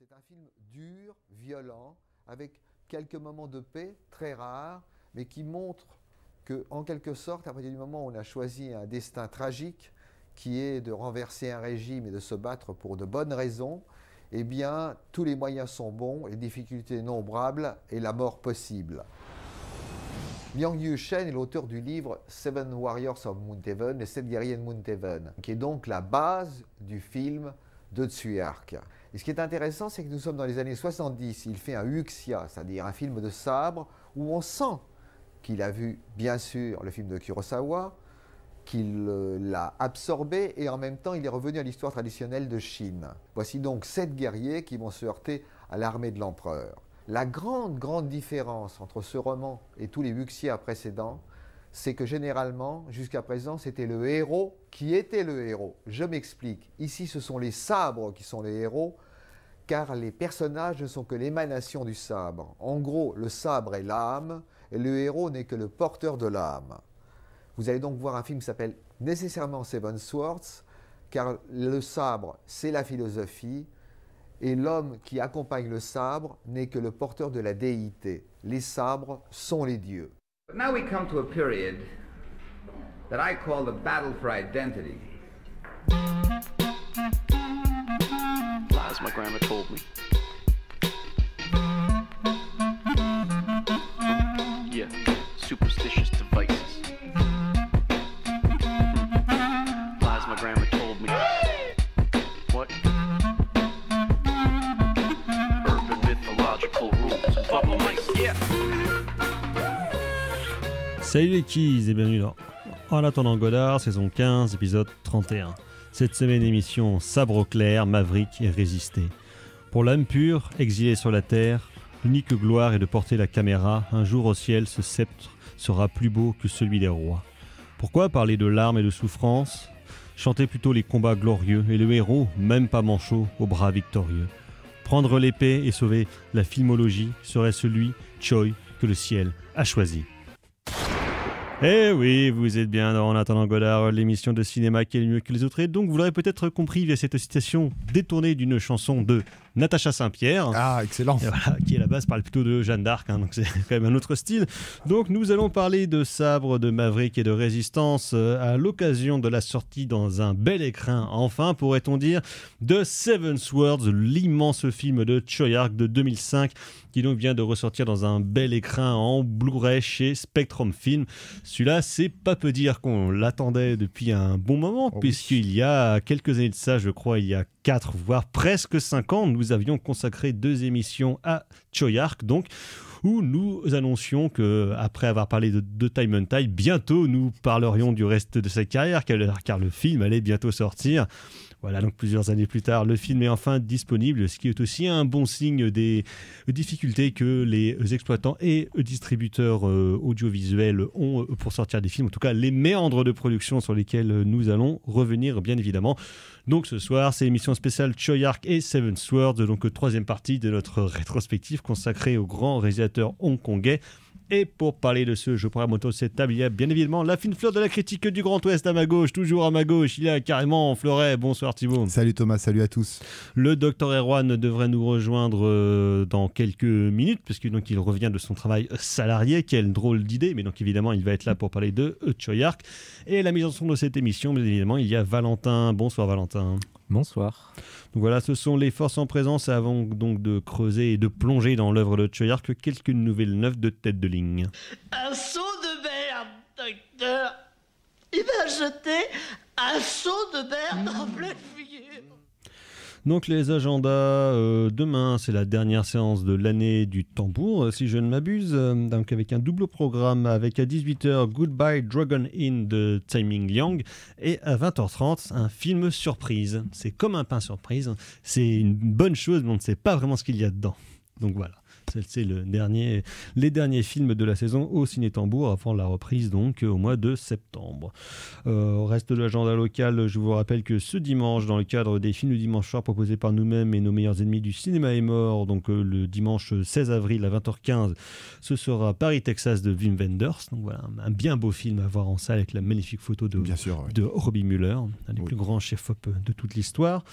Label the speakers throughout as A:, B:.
A: C'est un film dur, violent, avec quelques moments de paix très rares, mais qui montre que, en quelque sorte, à partir du moment où on a choisi un destin tragique, qui est de renverser un régime et de se battre pour de bonnes raisons, eh bien, tous les moyens sont bons, les difficultés nombrables et la mort possible. Liang Yu-shen est l'auteur du livre Seven Warriors of Moonhaven, les 7 guerriers de Moonhaven, qui est donc la base du film de Tsui-hark. Et ce qui est intéressant, c'est que nous sommes dans les années 70. Il fait un wuxia, c'est-à-dire un film de sabre, où on sent qu'il a vu, bien sûr, le film de Kurosawa, qu'il l'a absorbé, et en même temps, il est revenu à l'histoire traditionnelle de Chine. Voici donc 7 guerriers qui vont se heurter à l'armée de l'empereur. La grande différence entre ce roman et tous les wuxia précédents, c'est que généralement, jusqu'à présent, c'était le héros qui était le héros. Je m'explique. Ici, ce sont les sabres qui sont les héros, car les personnages ne sont que l'émanation du sabre. En gros, le sabre est l'âme, et le héros n'est que le porteur de l'âme. Vous allez donc voir un film qui s'appelle nécessairement Seven Swords, car le sabre, c'est la philosophie, et l'homme qui accompagne le sabre n'est que le porteur de la déité. Les sabres sont les dieux.
B: Now we come to a period that I call the battle for identity.
C: Lies my grandma told me. Yeah, superstitious devices. Lies my grandma told me. What? Urban mythological rules. Bubble mice, yeah.
D: Salut les keys et bienvenue dans En attendant Godard, saison 15, épisode 31. Cette semaine émission Sabre au clair, Maverick et Résister. Pour l'âme pure, exilée sur la terre, l'unique gloire est de porter la caméra. Un jour au ciel, ce sceptre sera plus beau que celui des rois. Pourquoi parler de larmes et de souffrance? Chanter plutôt les combats glorieux et le héros, même pas manchot, aux bras victorieux. Prendre l'épée et sauver la filmologie serait celui, Choi, que le ciel a choisi. Eh oui, vous êtes bien dans En attendant Godard, l'émission de cinéma qui est le mieux que les autres. Et donc, vous l'aurez peut-être compris via cette citation détournée d'une chanson de Natacha Saint-Pierre.
E: Ah, excellent.
D: Voilà, qui à la base parle plutôt de Jeanne d'Arc, donc c'est quand même un autre style. Donc nous allons parler de Sabre, de Maverick et de Résistance à l'occasion de la sortie dans un bel écrin, enfin pourrait-on dire, de Seven Swords, l'immense film de Tsui-hark de 2005, qui donc vient de ressortir dans un bel écrin en Blu-ray chez Spectrum Film. Celui-là, c'est pas peu dire qu'on l'attendait depuis un bon moment, puisqu'il y a quelques années de ça, je crois, il y a 4 voire presque 5 ans, nous avions consacré 2 émissions à Tsui-hark, donc où nous annoncions qu'après avoir parlé de Time and Tide, bientôt nous parlerions du reste de sa carrière, car le film allait bientôt sortir. Voilà, donc plusieurs années plus tard, le film est enfin disponible, ce qui est aussi un bon signe des difficultés que les exploitants et distributeurs audiovisuels ont pour sortir des films, en tout cas les méandres de production sur lesquels nous allons revenir bien évidemment. Donc ce soir, c'est l'émission spéciale Tsui-hark et Seven Swords, donc troisième partie de notre rétrospective consacrée au grand réalisateur hongkongais. Et pour parler de ce jeu programme autour de cette table, il y a bien évidemment la fine fleur de la critique du Grand Ouest à ma gauche, toujours à ma gauche, il y a carrément Fleuret. Bonsoir Thibaut.
E: Salut Thomas, salut à tous.
D: Le docteur Erwan devrait nous rejoindre dans quelques minutes, puisque donc il revient de son travail salarié. Quelle drôle d'idée, mais donc évidemment il va être là pour parler de Tsui-hark. Et la mise en son de cette émission, bien évidemment, il y a Valentin. Bonsoir Valentin.
F: Bonsoir.
D: Donc voilà, ce sont les forces en présence avant donc de creuser et de plonger dans l'œuvre de Tsui-hark, quelques nouvelles neuves de tête de ligne.
G: Un seau de merde, docteur. Il m'a jeté un seau de merde en pleine figure.
D: Donc les agendas, demain c'est la dernière séance de l'année du tambour, si je ne m'abuse, donc avec un double programme avec à 18h Goodbye Dragon Inn de Tsai Ming-liang et à 20h30 un film surprise. C'est comme un pain surprise, c'est une bonne chose mais on ne sait pas vraiment ce qu'il y a dedans. Donc voilà, C'est les derniers films de la saison au Ciné-Tambour avant la reprise donc au mois de septembre. Au reste de l'agenda local, je vous rappelle que ce dimanche, dans le cadre des films du dimanche soir proposés par nous-mêmes et nos meilleurs ennemis du cinéma est mort, donc le dimanche 16 avril à 20h15, ce sera Paris, Texas de Wim Wenders. Donc voilà, un bien beau film à voir en salle avec la magnifique photo de Robbie Muller, un des plus grands chefs-op de toute l'histoire.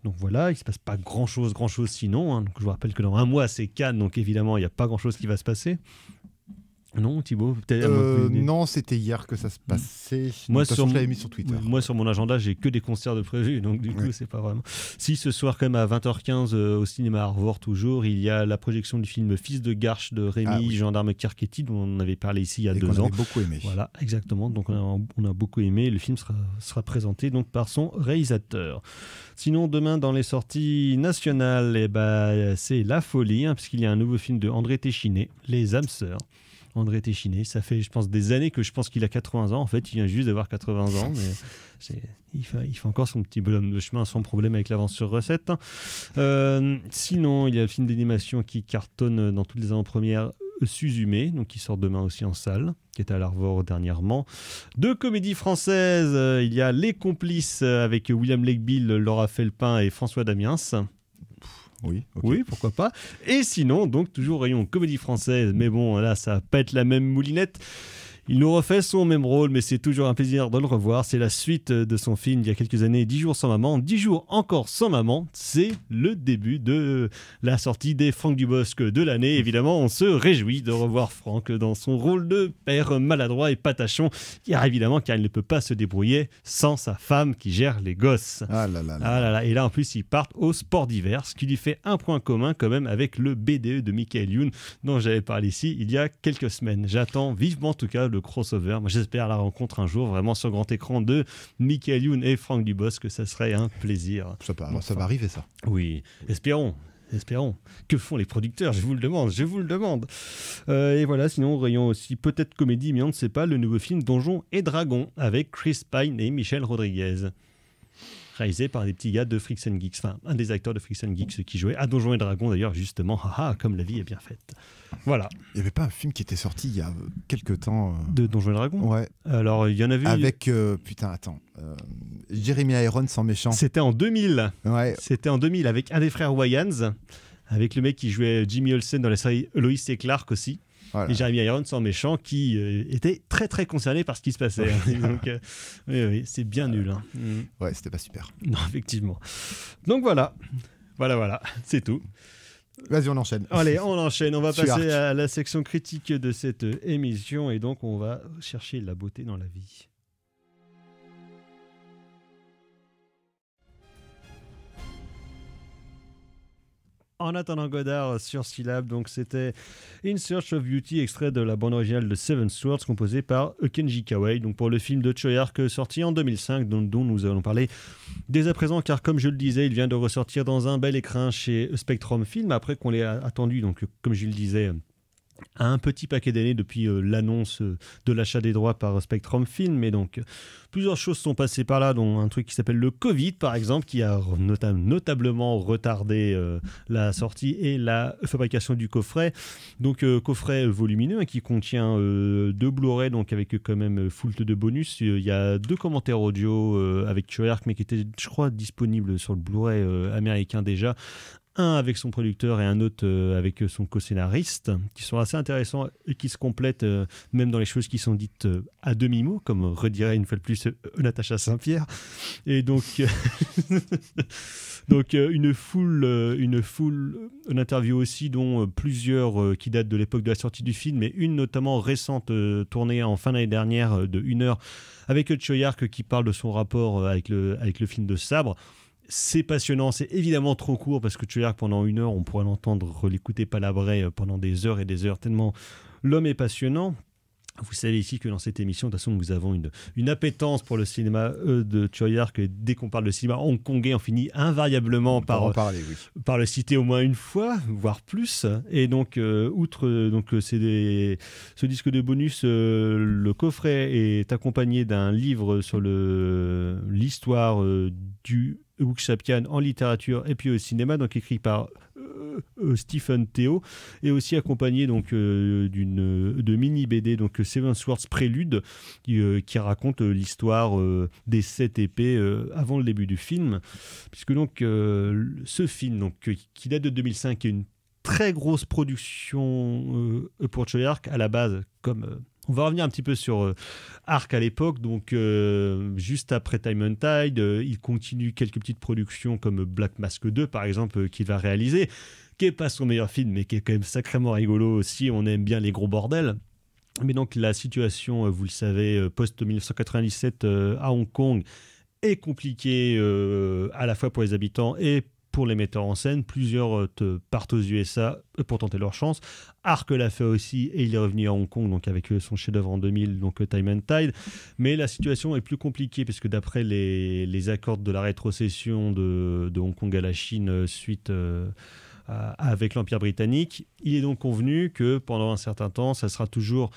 D: Donc voilà, il ne se passe pas grand-chose sinon. Donc je vous rappelle que dans un mois, c'est Cannes, donc évidemment, il n'y a pas grand-chose qui va se passer. Non, Thibaut, peut-être.
E: Non, c'était hier que ça se passait.
D: Moi,
E: je l'avais mis sur Twitter.
D: Moi, sur mon agenda, j'ai que des concerts de prévus, donc du coup, c'est pas vraiment. Si ce soir, quand même, à 20h15 au cinéma Arvor, toujours, il y a la projection du film Fils de Garche de Rémi Gendarme Carchetti, dont on avait parlé ici il y a 2 ans.
E: On avait beaucoup aimé.
D: Voilà, exactement. Donc on a beaucoup aimé. Le film sera présenté donc par son réalisateur. Sinon, demain, dans les sorties nationales, c'est la folie, puisqu'il y a un nouveau film de André Téchiné, Les âmes sœurs. André Téchiné, ça fait, je pense, des années que je pense qu'il a 80 ans. En fait, il vient juste d'avoir 80 ans, mais il fait encore son petit bonhomme de chemin sans problème avec l'avance sur recette. Sinon, il y a le film d'animation qui cartonne dans toutes les avant-premières, Suzume, donc qui sort demain aussi en salle, qui est à l'Arvor dernièrement. 2 comédies françaises, il y a Les Complices avec William Legbill, Laura Felpin et François Damiens. Oui, pourquoi pas. Et sinon, donc toujours rayon comédie française, mais bon, là, ça va pas être la même moulinette. Il nous refait son même rôle, mais c'est toujours un plaisir de le revoir. C'est la suite de son film il y a quelques années, 10 jours sans maman. 10 jours encore sans maman, c'est le début de la sortie des Franck Dubosc de l'année. Évidemment, on se réjouit de revoir Franck dans son rôle de père maladroit et patachon, évidemment, car il ne peut pas se débrouiller sans sa femme qui gère les gosses.
E: Ah là là.
D: Et là, en plus, ils partent au sport d'hiver, ce qui lui fait un point commun quand même avec le BDE de Michael Youn, dont j'avais parlé ici il y a quelques semaines. J'attends vivement, en tout cas, le crossover. Moi, j'espère la rencontre un jour vraiment sur grand écran de Michael Youn et Franck Dubosc, que ça serait un plaisir.
E: Ça va arriver, ça.
D: Oui, espérons. Que font les producteurs? Je vous le demande. Et voilà, sinon, rayon aussi peut-être comédie, mais on ne sait pas, le nouveau film Donjons et Dragons avec Chris Pine et Michel Rodriguez. Réalisé par des petits gars de Freaks and Geeks, enfin un des acteurs de Freaks and Geeks qui jouait à Donjons et Dragons d'ailleurs, justement, comme la vie est bien faite. Voilà.
E: Il n'y avait pas un film qui était sorti il y a quelques temps
D: de Donjons et Dragons?
E: Ouais.
D: Alors il y en avait
E: avec Jeremy Irons en méchant.
D: C'était en 2000.
E: Ouais.
D: C'était en 2000 avec un des frères Wayans, avec le mec qui jouait Jimmy Olsen dans la série Lois et Clark aussi. Voilà. Et Jeremy Irons en méchant qui était très très concerné par ce qui se passait. Donc, oui, c'est bien nul.
E: Ouais, c'était pas super.
D: Non, effectivement. Donc voilà, c'est tout.
E: Vas-y, on enchaîne.
D: Allez, on enchaîne. On va passer à la section critique de cette émission et donc on va chercher la beauté dans la vie. En attendant Godard sur Syllab, donc c'était In Search of Beauty, extrait de la bande originale de Seven Swords, composée par Kenji Kawai, donc pour le film de Choyark sorti en 2005, dont nous allons parler dès à présent, car comme je le disais, il vient de ressortir dans un bel écrin chez Spectrum Film, après qu'on l'ait attendu, donc comme je le disais, à un petit paquet d'années depuis l'annonce de l'achat des droits par Spectrum Film. Et donc, plusieurs choses sont passées par là, dont un truc qui s'appelle le Covid, par exemple, qui a notablement retardé la sortie et la fabrication du coffret. Donc, coffret volumineux qui contient 2 Blu-ray, donc avec quand même foult de bonus. Il y a 2 commentaires audio avec Choyark, mais qui étaient, je crois, disponibles sur le Blu-ray américain déjà. Un avec son producteur et un autre avec son co-scénariste, qui sont assez intéressants et qui se complètent même dans les choses qui sont dites à demi-mot, comme redirait une fois de plus Natacha Saint-Pierre. Et donc, une interview aussi, dont plusieurs qui datent de l'époque de la sortie du film, mais une notamment récente, tournée en fin d'année dernière de 1 heure, avec Choyark qui parle de son rapport avec le film de Sabre. C'est passionnant, c'est évidemment trop court parce que Choyark, pendant 1 heure, on pourrait l'entendre l'écouter palabrer pendant des heures et des heures, tellement l'homme est passionnant. Vous savez ici que dans cette émission, de toute façon, nous avons une appétence pour le cinéma de Choyark. Dès qu'on parle de cinéma hongkongais, on finit invariablement par le citer au moins une fois, voire plus. Et donc, outre ce disque de bonus, le coffret est accompagné d'un livre sur l'histoire du Wuxia Pian en littérature et puis au cinéma, donc écrit par Stephen Theo, et aussi accompagné donc de mini BD, donc Seven Swords Prélude, qui raconte l'histoire des 7 épées avant le début du film, puisque donc ce film donc qui date de 2005 est une très grosse production pour Choyark à la base, comme on va revenir un petit peu sur Arc à l'époque, donc juste après Time and Tide, il continue quelques petites productions comme Black Mask 2 par exemple qu'il va réaliser, qui n'est pas son meilleur film mais qui est quand même sacrément rigolo aussi, on aime bien les gros bordels. Mais donc la situation, vous le savez, post-1997 à Hong Kong est compliquée à la fois pour les habitants et pour les metteurs en scène. Plusieurs partent aux USA pour tenter leur chance. Arc l'a fait aussi et il est revenu à Hong Kong donc avec son chef-d'œuvre en 2000, donc Time and Tide. Mais la situation est plus compliquée parce que d'après les accords de la rétrocession de Hong Kong à la Chine suite avec l'Empire britannique, il est donc convenu que pendant un certain temps, ça sera toujours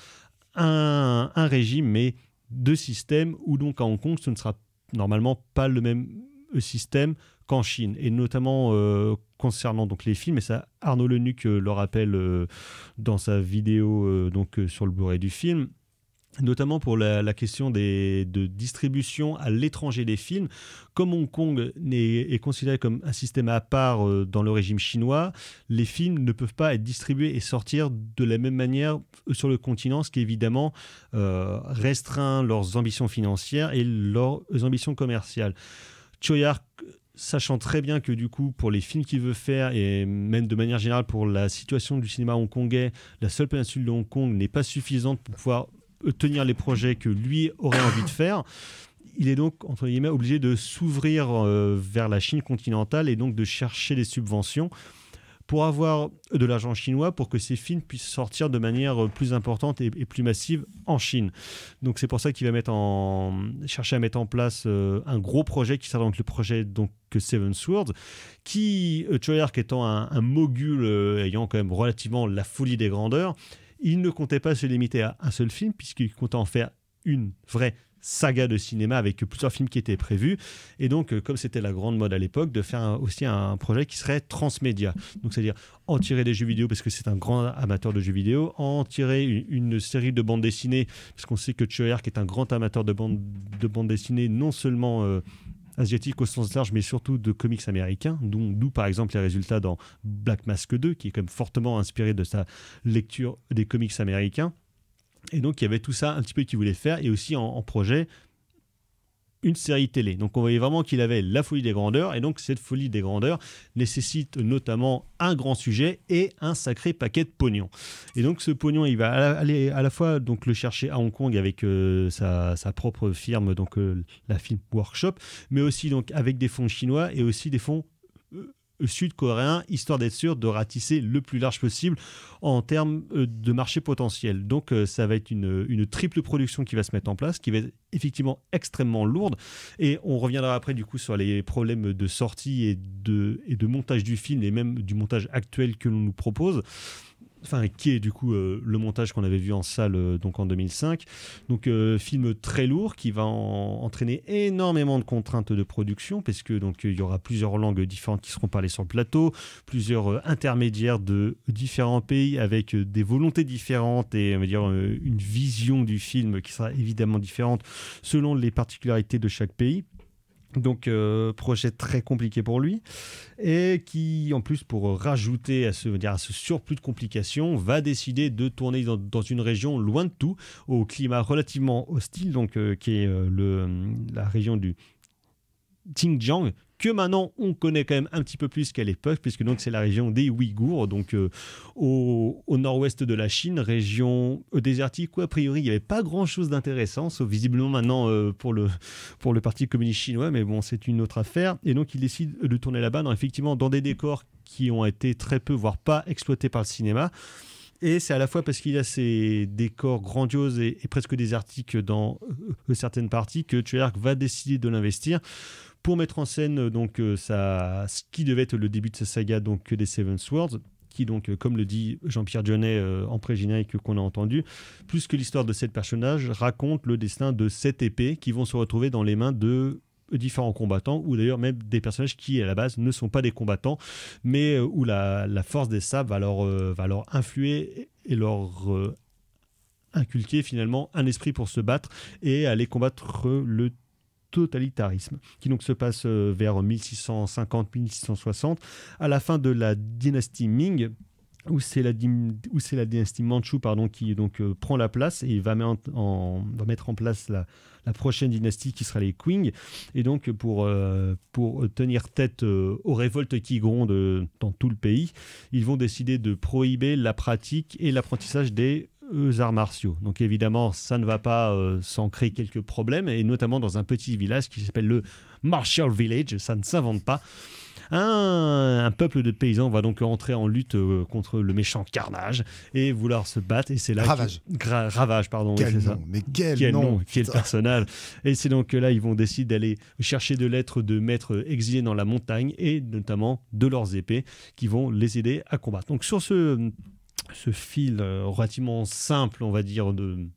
D: un régime, mais deux systèmes, où donc à Hong Kong, ce ne sera normalement pas le même système qu'en Chine, et notamment concernant donc les films, et ça Arnaud Lenuc le rappelle dans sa vidéo sur le Blu-ray du film, notamment pour la question de distribution à l'étranger des films. Comme Hong Kong est considéré comme un système à part dans le régime chinois, les films ne peuvent pas être distribués et sortir de la même manière sur le continent, ce qui évidemment restreint leurs ambitions financières et leurs ambitions commerciales. Choyark, sachant très bien que du coup, pour les films qu'il veut faire, et même de manière générale pour la situation du cinéma hongkongais, la seule péninsule de Hong Kong n'est pas suffisante pour pouvoir tenir les projets que lui aurait envie de faire. Il est donc, entre guillemets, obligé de s'ouvrir vers la Chine continentale et donc de chercher des subventions pour avoir de l'argent chinois pour que ces films puissent sortir de manière plus importante et plus massive en Chine. Donc c'est pour ça qu'il va chercher à mettre en place un gros projet qui sera donc le projet Seven Swords, qui, Choyark étant un mogul ayant quand même relativement la folie des grandeurs, il ne comptait pas se limiter à un seul film, puisqu'il comptait en faire une vraie saga de cinéma avec plusieurs films qui étaient prévus. Et donc, comme c'était la grande mode à l'époque, de faire aussi un projet qui serait transmédia. Donc, c'est-à-dire en tirer des jeux vidéo, parce que c'est un grand amateur de jeux vidéo, en tirer une série de bandes dessinées, parce qu'on sait que Choyark est un grand amateur de bandes dessinées, non seulement asiatique au sens large, mais surtout de comics américains, d'où par exemple les résultats dans Black Mask 2, qui est quand même fortement inspiré de sa lecture des comics américains. Et donc il y avait tout ça un petit peu qu'il voulait faire, et aussi en projet une série télé. Donc on voyait vraiment qu'il avait la folie des grandeurs, et donc cette folie des grandeurs nécessite notamment un grand sujet et un sacré paquet de pognon. Et donc ce pognon, il va aller à la fois donc le chercher à Hong Kong avec sa propre firme, donc la Film Workshop, mais aussi donc avec des fonds chinois et aussi des fonds sud-coréen, histoire d'être sûr de ratisser le plus large possible en termes de marché potentiel. Donc ça va être une triple production qui va se mettre en place, qui va être effectivement extrêmement lourde, et on reviendra après du coup sur les problèmes de sortie et de montage du film, et même du montage actuel que l'on nous propose. Enfin, qui est du coup le montage qu'on avait vu en salle donc en 2005. Donc film très lourd qui va entraîner énormément de contraintes de production, parce que donc il y aura plusieurs langues différentes qui seront parlées sur le plateau, plusieurs intermédiaires de différents pays avec des volontés différentes et on va dire une vision du film qui sera évidemment différente selon les particularités de chaque pays. Donc projet très compliqué pour lui, et qui en plus, pour rajouter à ce surplus de complications, va décider de tourner dans une région loin de tout, au climat relativement hostile, donc qui est la région du Xinjiang, que maintenant on connaît quand même un petit peu plus qu'à l'époque, puisque donc c'est la région des Ouïghours, donc au nord-ouest de la Chine, région désertique où a priori il n'y avait pas grand-chose d'intéressant, sauf visiblement maintenant pour le Parti communiste chinois, mais bon, c'est une autre affaire. Et donc il décide de tourner là-bas, effectivement dans des décors qui ont été très peu, voire pas exploités par le cinéma. Et c'est à la fois parce qu'il a ces décors grandioses et presque désertiques dans certaines parties que Choyark va décider de l'investir pour mettre en scène donc ce qui devait être le début de sa saga, donc des Seven Swords, qui donc, comme le dit Jean-Pierre Jeunet en pré-générique qu'on a entendu, plus que l'histoire de 7 personnages, raconte le destin de 7 épées qui vont se retrouver dans les mains de différents combattants, ou d'ailleurs même des personnages qui à la base ne sont pas des combattants, mais où la force des sabres va leur influer et leur inculquer finalement un esprit pour se battre et aller combattre le totalitarisme, qui donc se passe vers 1650-1660, à la fin de la dynastie Ming, où c'est la dynastie Mandchoue qui donc prend la place et va mettre en place la prochaine dynastie qui sera les Qing. Et donc pour tenir tête aux révoltes qui grondent dans tout le pays, ils vont décider de prohiber la pratique et l'apprentissage des arts martiaux. Donc évidemment, ça ne va pas sans créer quelques problèmes, et notamment dans un petit village qui s'appelle le Martial Village, ça ne s'invente pas. Un peuple de paysans va donc entrer en lutte contre le méchant Carnage et vouloir se battre. Et c'est là Ravage, pardon.
E: Quel
D: oui, c'est
E: nom,
D: ça.
E: mais quel nom,
D: quel personnage. Et c'est donc là ils vont décider d'aller chercher de lettres de maîtres exilés dans la montagne, et notamment de leurs épées qui vont les aider à combattre. Donc sur ce fil relativement simple, on va dire, de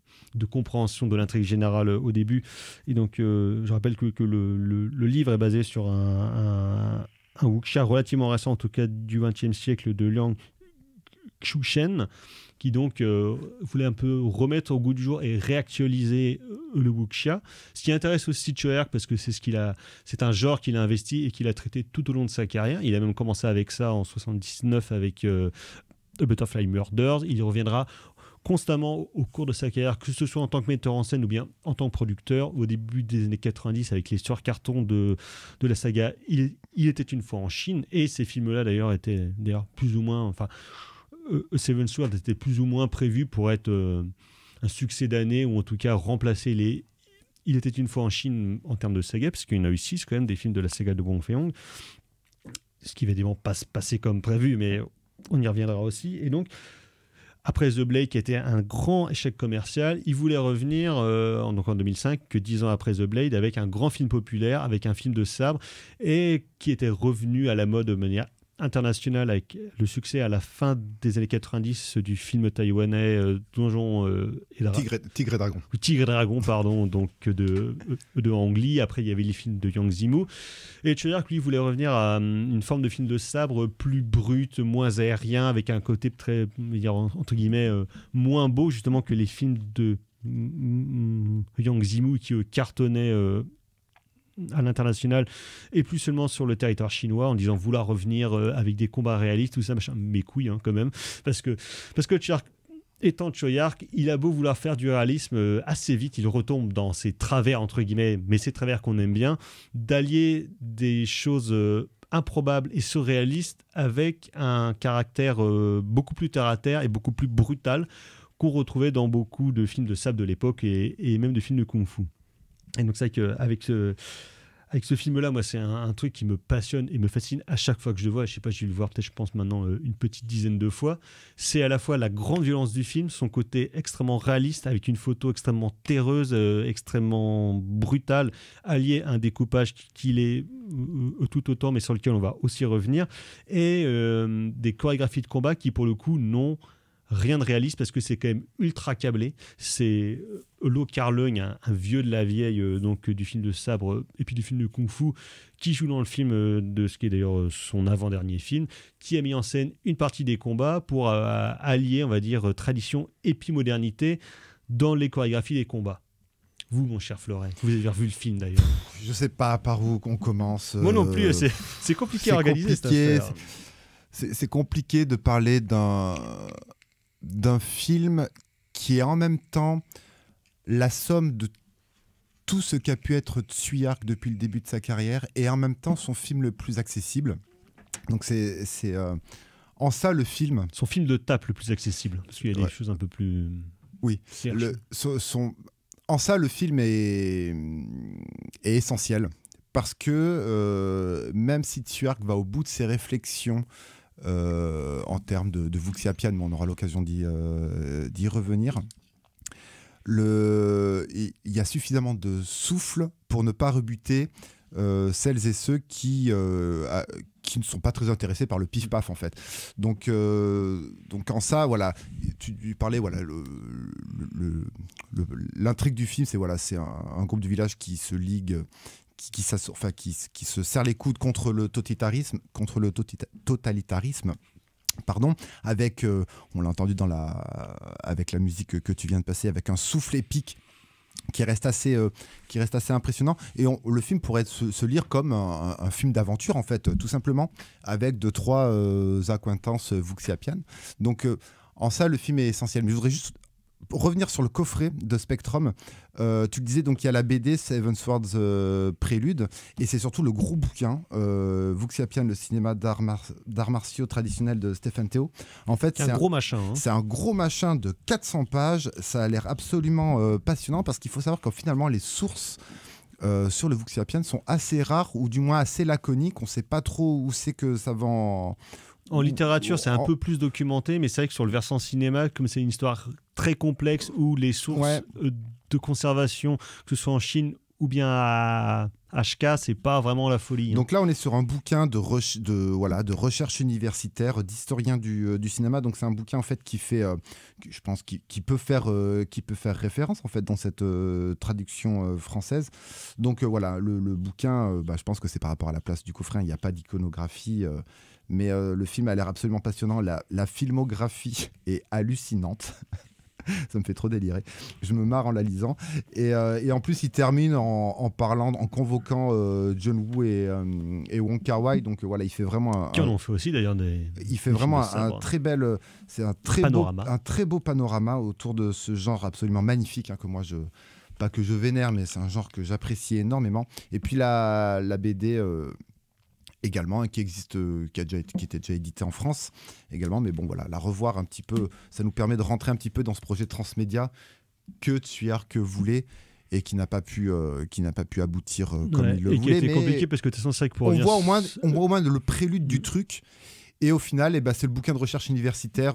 D: compréhension de l'intrigue générale au début. Et donc, je rappelle que le livre est basé sur un wuxia relativement récent, en tout cas du XXe siècle, de Liang Qiushen, qui donc voulait un peu remettre au goût du jour et réactualiser le wuxia. Ce qui intéresse aussi Choyark, parce que c'est un genre qu'il a investi et qu'il a traité tout au long de sa carrière. Il a même commencé avec ça en 79 avec The Butterfly Murders. Il y reviendra constamment au cours de sa carrière, que ce soit en tant que metteur en scène ou bien en tant que producteur. Au début des années 90, avec les surcartons de la saga Il était une fois en Chine, et ces films-là d'ailleurs étaient plus ou moins, Seven Swords était plus ou moins prévu pour être un succès d'année, ou en tout cas remplacer les Il était une fois en Chine en termes de saga, parce qu'il y en a eu 6 quand même, des films de la saga de Wong Fei-Hung, ce qui va évidemment pas se passer comme prévu, mais on y reviendra aussi. Et donc, après The Blade, qui a été un grand échec commercial, il voulait revenir en 2005, que 10 ans après The Blade, avec un grand film populaire, avec un film de sabre, et qui était revenu à la mode de manière internationale, avec le succès à la fin des années 90 du film taïwanais Donjon et
E: Tigre et Dragon.
D: Tigre et Dragon, pardon, donc de Ang Lee. Après, il y avait les films de Yang Zimu. Et Choyark, lui, voulait revenir à une forme de film de sabre plus brut, moins aérien, avec un côté très, entre guillemets, moins beau, justement, que les films de Yang Zimu qui cartonnaient à l'international, et plus seulement sur le territoire chinois, en disant vouloir revenir avec des combats réalistes, tout ça, machin. Mes couilles, quand même. Parce que Choyark, étant Choyark, il a beau vouloir faire du réalisme, assez vite, il retombe dans ses travers, entre guillemets, mais ces travers qu'on aime bien, d'allier des choses improbables et surréalistes avec un caractère beaucoup plus terre-à-terre et beaucoup plus brutal qu'on retrouvait dans beaucoup de films de sabre de l'époque et même de films de kung-fu. Et donc c'est vrai qu'avec ce film-là, moi, c'est un truc qui me passionne et me fascine à chaque fois que je le vois. Je sais pas, j'ai dû le voir peut-être, je pense maintenant, une petite dizaine de fois. C'est à la fois la grande violence du film, son côté extrêmement réaliste, avec une photo extrêmement terreuse, extrêmement brutale, alliée à un découpage qui est tout autant, mais sur lequel on va aussi revenir, et des chorégraphies de combat qui, pour le coup, n'ont rien de réaliste, parce que c'est quand même ultra câblé. C'est Lo Kar-leung, un vieux de la vieille, donc du film de sabre et puis du film de kung-fu, qui joue dans le film de ce qui est d'ailleurs son avant-dernier film, qui a mis en scène une partie des combats pour allier, on va dire, tradition et puis modernité dans les chorégraphies des combats. Vous, mon cher Floret, vous avez revu le film d'ailleurs.
E: Je sais pas par où on commence.
D: Moi non plus, c'est compliqué à organiser cette affaire.
E: C'est compliqué de parler d'un film qui est en même temps la somme de tout ce qu'a pu être Choyark depuis le début de sa carrière, et en même temps son film le plus accessible. Donc c'est en ça le film...
D: Son film de tape le plus accessible, parce qu'il y a des choses un peu plus...
E: Oui, en ça le film est essentiel, parce que même si Choyark va au bout de ses réflexions en termes de Wuxiapian, mais on aura l'occasion d'y revenir. Il y a suffisamment de souffle pour ne pas rebuter celles et ceux qui ne sont pas très intéressés par le pif-paf, en fait. Donc en ça, voilà, tu parlais, voilà, l'intrigue du film, c'est un groupe de villages qui se ligue, qui se serre les coudes contre le totalitarisme. Pardon, avec, on l'a entendu avec la musique que tu viens de passer, avec un souffle épique qui reste assez impressionnant. Et le film pourrait se lire comme un film d'aventure, en fait, tout simplement, avec 2-3 accointances vuxiapianes. Donc, en ça, le film est essentiel. Mais je voudrais juste revenir sur le coffret de Spectrum. Tu le disais, donc il y a la BD Seven Swords Prélude, et c'est surtout le gros bouquin Vuxiapian, le cinéma d'arts martiaux traditionnel de Stephen Teo. En fait,
D: c'est un gros machin. Hein.
E: C'est un gros machin de 400 pages. Ça a l'air absolument passionnant, parce qu'il faut savoir que finalement les sources sur le Vuxiapian sont assez rares, ou du moins assez laconiques. On ne sait pas trop où c'est que ça va
D: en littérature, c'est un peu plus documenté, mais c'est vrai que sur le versant cinéma, comme c'est une histoire très complexe où les sources de conservation, que ce soit en Chine ou bien à HK, c'est pas vraiment la folie. Hein.
E: Donc là, on est sur un bouquin de recherche universitaire, d'historien du cinéma. Donc c'est un bouquin en fait qui fait, je pense, qui peut faire référence en fait dans cette traduction française. Donc voilà, le bouquin, je pense que c'est par rapport à la place du coffret. Il n'y a pas d'iconographie. Mais le film a l'air absolument passionnant. La filmographie est hallucinante. Ça me fait trop délirer. Je me marre en la lisant. Et en plus, il termine en convoquant John Woo et Wong Kar-wai. Donc voilà, il fait vraiment
D: qui en ont fait aussi d'ailleurs
E: il fait vraiment un très beau panorama autour de ce genre absolument magnifique, hein, que moi pas que je vénère, mais c'est un genre que j'apprécie énormément. Et puis la BD également, qui était déjà édité en France également, mais bon voilà, la revoir un petit peu, ça nous permet de rentrer un petit peu dans ce projet transmédia que Tsuyark voulait et qui n'a pas pu aboutir comme il le voulait.
D: Et qui a été compliqué parce que tu es censé que pour
E: on voit au moins le prélude du truc. Et au final, c'est le bouquin de recherche universitaire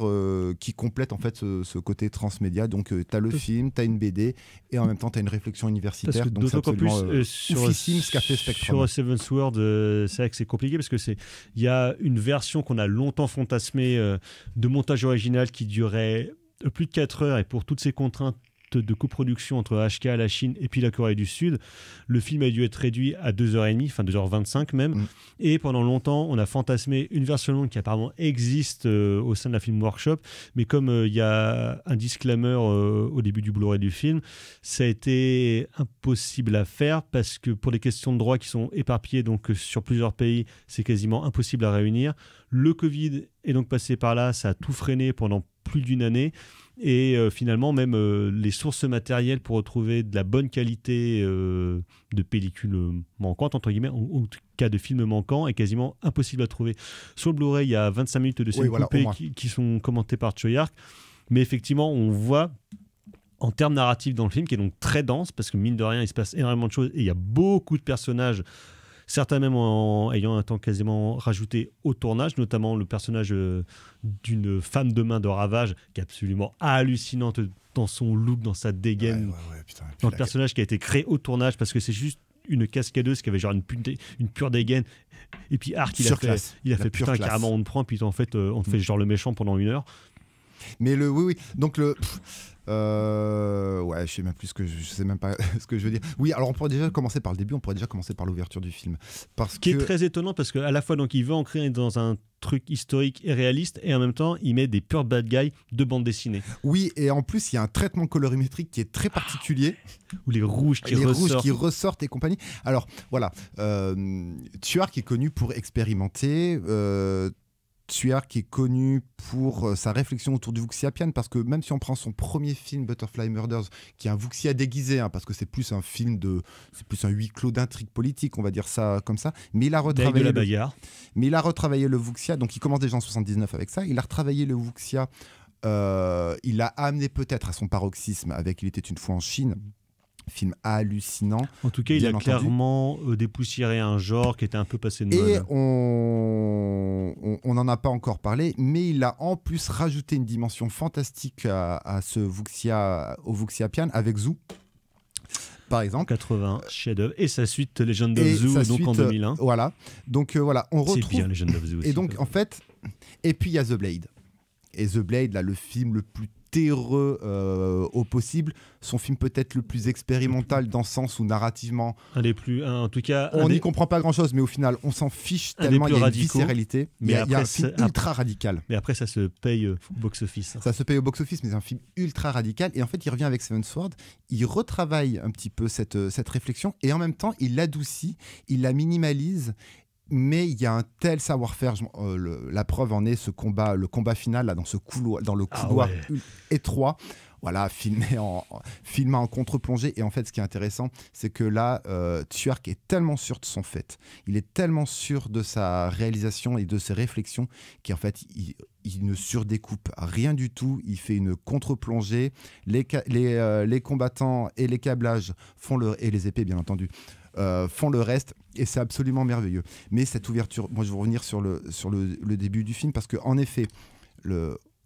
E: qui complète en fait ce côté transmédia. Donc, tu as le film, tu as une BD, et en même temps, tu as une réflexion universitaire. Donc, c'est absolument oufissime ce qu'a fait Spectrum.
D: Sur Seven Swords, c'est vrai que c'est compliqué parce qu'il y a une version qu'on a longtemps fantasmée de montage original qui durait plus de 4 heures, et pour toutes ces contraintes de coproduction entre HK, la Chine et puis la Corée du Sud, le film a dû être réduit à 2h30, enfin 2h25 même, et pendant longtemps on a fantasmé une version longue qui apparemment existe au sein de la Film Workshop, mais comme il y a un disclaimer au début du Blu-ray du film, ça a été impossible à faire parce que pour les questions de droit qui sont éparpillées donc sur plusieurs pays, c'est quasiment impossible à réunir. Le Covid est donc passé par là, ça a tout freiné pendant plus d'1 année. Et finalement, même les sources matérielles pour retrouver de la bonne qualité de pellicule manquante, entre guillemets, ou en tout cas de films manquants, est quasiment impossible à trouver. Sur le Blu-ray, il y a 25 minutes de scènes coupées qui sont commentées par Tsuyark. Mais effectivement, on voit en termes narratifs dans le film, qui est donc très dense, parce que mine de rien, il se passe énormément de choses et il y a beaucoup de personnages, certains même ayant un temps quasiment rajouté au tournage, notamment le personnage d'une femme de main de Ravage qui est absolument hallucinante dans son look, dans sa dégaine, dans le personnage qui a été créé au tournage, parce que c'est juste une cascadeuse qui avait genre une pure dégaine, et puis Ark il a fait putain classe. Carrément on te prend, puis en fait on te fait genre le méchant pendant 1 heure.
E: Mais donc je sais même plus je sais même pas ce que je veux dire. Oui, alors on pourrait déjà commencer par le début, on pourrait déjà commencer par l'ouverture du film,
D: qui est très étonnant parce qu'à la fois donc il veut ancrer dans un truc historique et réaliste, et en même temps il met des purs bad guys de bande dessinée.
E: Oui, et en plus il y a un traitement colorimétrique qui est très particulier,
D: ou les rouges qui
E: ressortent et compagnie. Alors voilà, Tsuyark est connu pour expérimenter. Tsuyark est connu pour sa réflexion autour du Vuxiapian, parce que même si on prend son premier film Butterfly Murders, qui est un Vuxia déguisé, parce que c'est plus un film c'est plus un huis clos d'intrigue politique, on va dire ça comme ça, mais il a retravaillé le Vuxia, donc il commence déjà en 79 avec ça, il a retravaillé le Vuxia, il l'a amené peut-être à son paroxysme avec Il était une fois en Chine. Film hallucinant.
D: En tout cas, il a clairement dépoussiéré un genre qui était un peu passé de mode.
E: Et on n'en a pas encore parlé, mais il a en plus rajouté une dimension fantastique à ce au Vuxiapian avec Zoo, par exemple.
D: 80, chef-d'œuvre, et sa suite Legend of Zoo, donc en 2001.
E: Voilà. Donc voilà, on retrouve.
D: C'est bien Legend of Zoo aussi.
E: Et donc en fait, et puis il y a The Blade. Et The Blade, là, le film le plus terreux au possible. Son film peut-être le plus expérimental dans le sens où narrativement,
D: en tout cas,
E: on n'y comprend pas grand-chose, mais au final, on s'en fiche
D: un des
E: tellement
D: plus
E: il y a une
D: radicaux.
E: viscéralité.
D: Mais
E: Il y a
D: après,
E: un film ultra radical.
D: Mais après, ça se paye au box-office.
E: Ça se paye au box-office, mais c'est un film ultra radical. Et en fait, il revient avec Seven Sword. Il retravaille un petit peu cette réflexion et en même temps, il l'adoucit, il la minimalise. Mais il y a un tel savoir-faire. La preuve en est le combat final là, dans le couloir étroit. Voilà, filmé en contre-plongée. Et en fait, ce qui est intéressant, c'est que là, Tsuark est tellement sûr de son fait. Il est tellement sûr de sa réalisation et de ses réflexions qu'en fait, il ne surdécoupe rien du tout. Il fait une contre-plongée. Les combattants et les câblages et les épées, bien entendu, font le reste. Et c'est absolument merveilleux. Mais cette ouverture, moi, je vais revenir sur le début du film parce qu'en effet,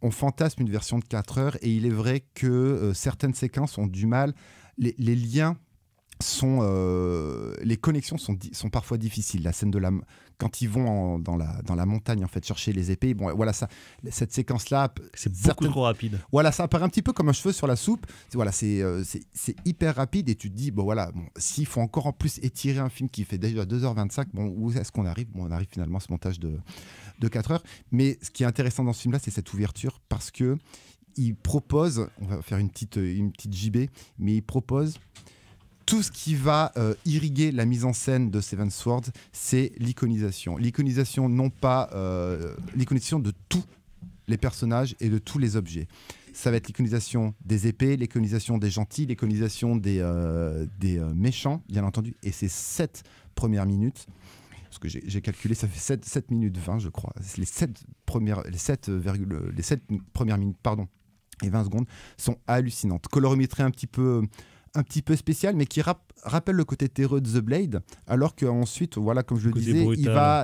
E: on fantasme une version de 4 heures et il est vrai que certaines séquences ont du mal. Les liens les connexions sont parfois difficiles. La scène quand ils vont dans la montagne en fait chercher les épées. Bon, voilà ça. Cette séquence-là,
D: c'est beaucoup trop rapide.
E: Voilà, ça apparaît un petit peu comme un cheveu sur la soupe. Voilà, c'est hyper rapide et tu te dis s'il faut encore en plus étirer un film qui fait déjà 2h25, où est-ce qu'on arrive ? On arrive finalement à ce montage de 4 heures. Mais ce qui est intéressant dans ce film-là, c'est cette ouverture parce que il propose, on va faire une petite JB, mais il propose tout ce qui va irriguer la mise en scène de Seven Swords, c'est l'iconisation. L'iconisation, non pas l'iconisation de tous les personnages et de tous les objets. Ça va être l'iconisation des épées, l'iconisation des gentils, l'iconisation des méchants, bien entendu. Et ces 7 premières minutes, parce que j'ai calculé, ça fait 7 minutes 20, je crois. Les 7 premières minutes, et 20 secondes sont hallucinantes. Colorimétrie un petit peu spécial, mais qui rappelle le côté terreux de The Blade, alors qu'ensuite, voilà, comme je le disais,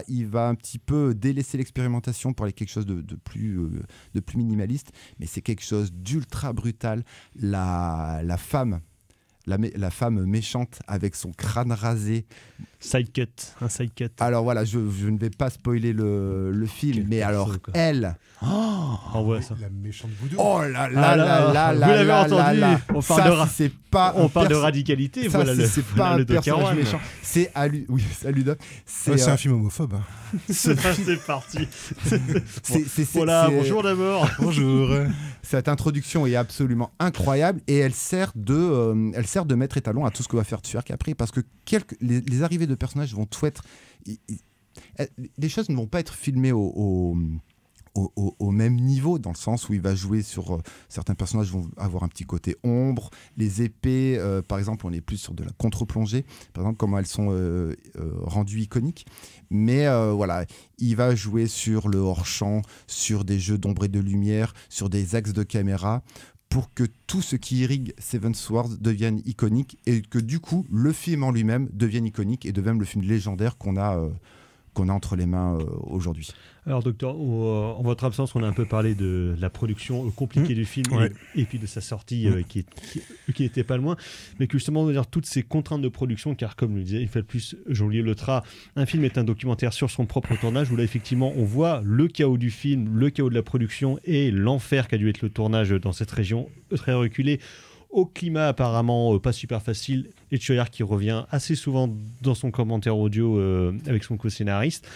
E: il va un petit peu délaisser l'expérimentation pour aller quelque chose de plus minimaliste, mais c'est quelque chose d'ultra brutal. La femme méchante avec son crâne rasé.
D: Un side cut.
E: Alors voilà, je ne vais pas spoiler le film, mais alors elle...
D: Envoie ça.
F: La méchante voodoo.
E: Oh là là là là là.
D: Vous l'avez entendu. On parle de radicalité.
E: Ça,
D: voilà
E: c'est pas un personnage méchant. C'est Ludov.
F: C'est un film homophobe.
D: C'est parti. Voilà, bonjour d'abord.
F: Bonjour.
E: Cette introduction est absolument incroyable et elle sert de maître étalon à tout ce que va faire Tsuark après, parce que les arrivées de personnages vont tout être... Les choses ne vont pas être filmées au même niveau, dans le sens où il va jouer sur certains personnages vont avoir un petit côté ombre. Les épées, par exemple, on est plus sur de la contre-plongée, par exemple, comment elles sont rendues iconiques. Mais voilà, il va jouer sur le hors-champ, sur des jeux d'ombre et de lumière, sur des axes de caméra, pour que tout ce qui irrigue Seven Swords devienne iconique et que du coup, le film en lui-même devienne iconique et devienne le film légendaire qu'on a entre les mains aujourd'hui.
D: Alors docteur, en votre absence, on a un peu parlé de la production compliquée du film et puis de sa sortie qui n'était pas loin, mais que justement, on va dire toutes ces contraintes de production, car comme le disait une fois de plus Jean-Louis Leutrat, un film est un documentaire sur son propre tournage, où là effectivement on voit le chaos du film, le chaos de la production et l'enfer qu'a dû être le tournage dans cette région très reculée, au climat apparemment pas super facile, et Tsuark qui revient assez souvent dans son commentaire audio avec son co-scénariste.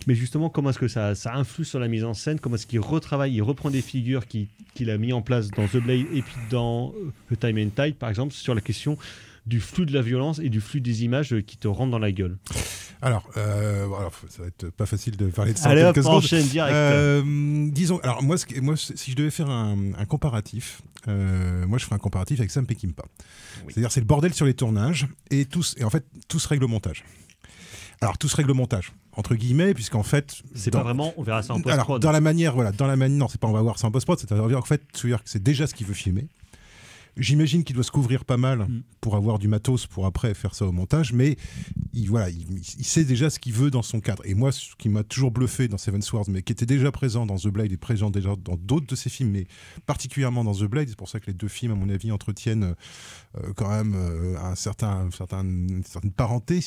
D: Mais justement, comment est-ce que ça influe sur la mise en scène? Comment est-ce qu'il retravaille, il reprend des figures qu'il a mis en place dans The Blade et puis dans Time and Tide, par exemple, sur la question du flux de la violence et du flux des images qui te rentrent dans la gueule?
F: Alors, ça va être pas facile de parler de ça
D: Allez,
F: en quelques secondes.
D: enchaîne direct.
F: Disons, alors moi, si je devais faire un comparatif, moi je ferais un comparatif avec Sam Peckinpah. Oui. C'est-à-dire, c'est le bordel sur les tournages et en fait, tout se règle au montage. Alors, tout se règle au montage, entre guillemets, puisqu'en fait...
D: C'est pas vraiment, on verra ça en post-prod.
F: Alors, non, c'est pas on va voir ça en post-prod, c'est-à-dire en fait, Tsuark c'est déjà ce qu'il veut filmer. J'imagine qu'il doit se couvrir pas mal pour avoir du matos pour après faire ça au montage, mais il sait déjà ce qu'il veut dans son cadre. Et moi, ce qui m'a toujours bluffé dans Seven Swords, mais qui était déjà présent dans The Blade et présent déjà dans d'autres de ses films, mais particulièrement dans The Blade, c'est pour ça que les deux films, à mon avis, entretiennent quand même une certaine parenté,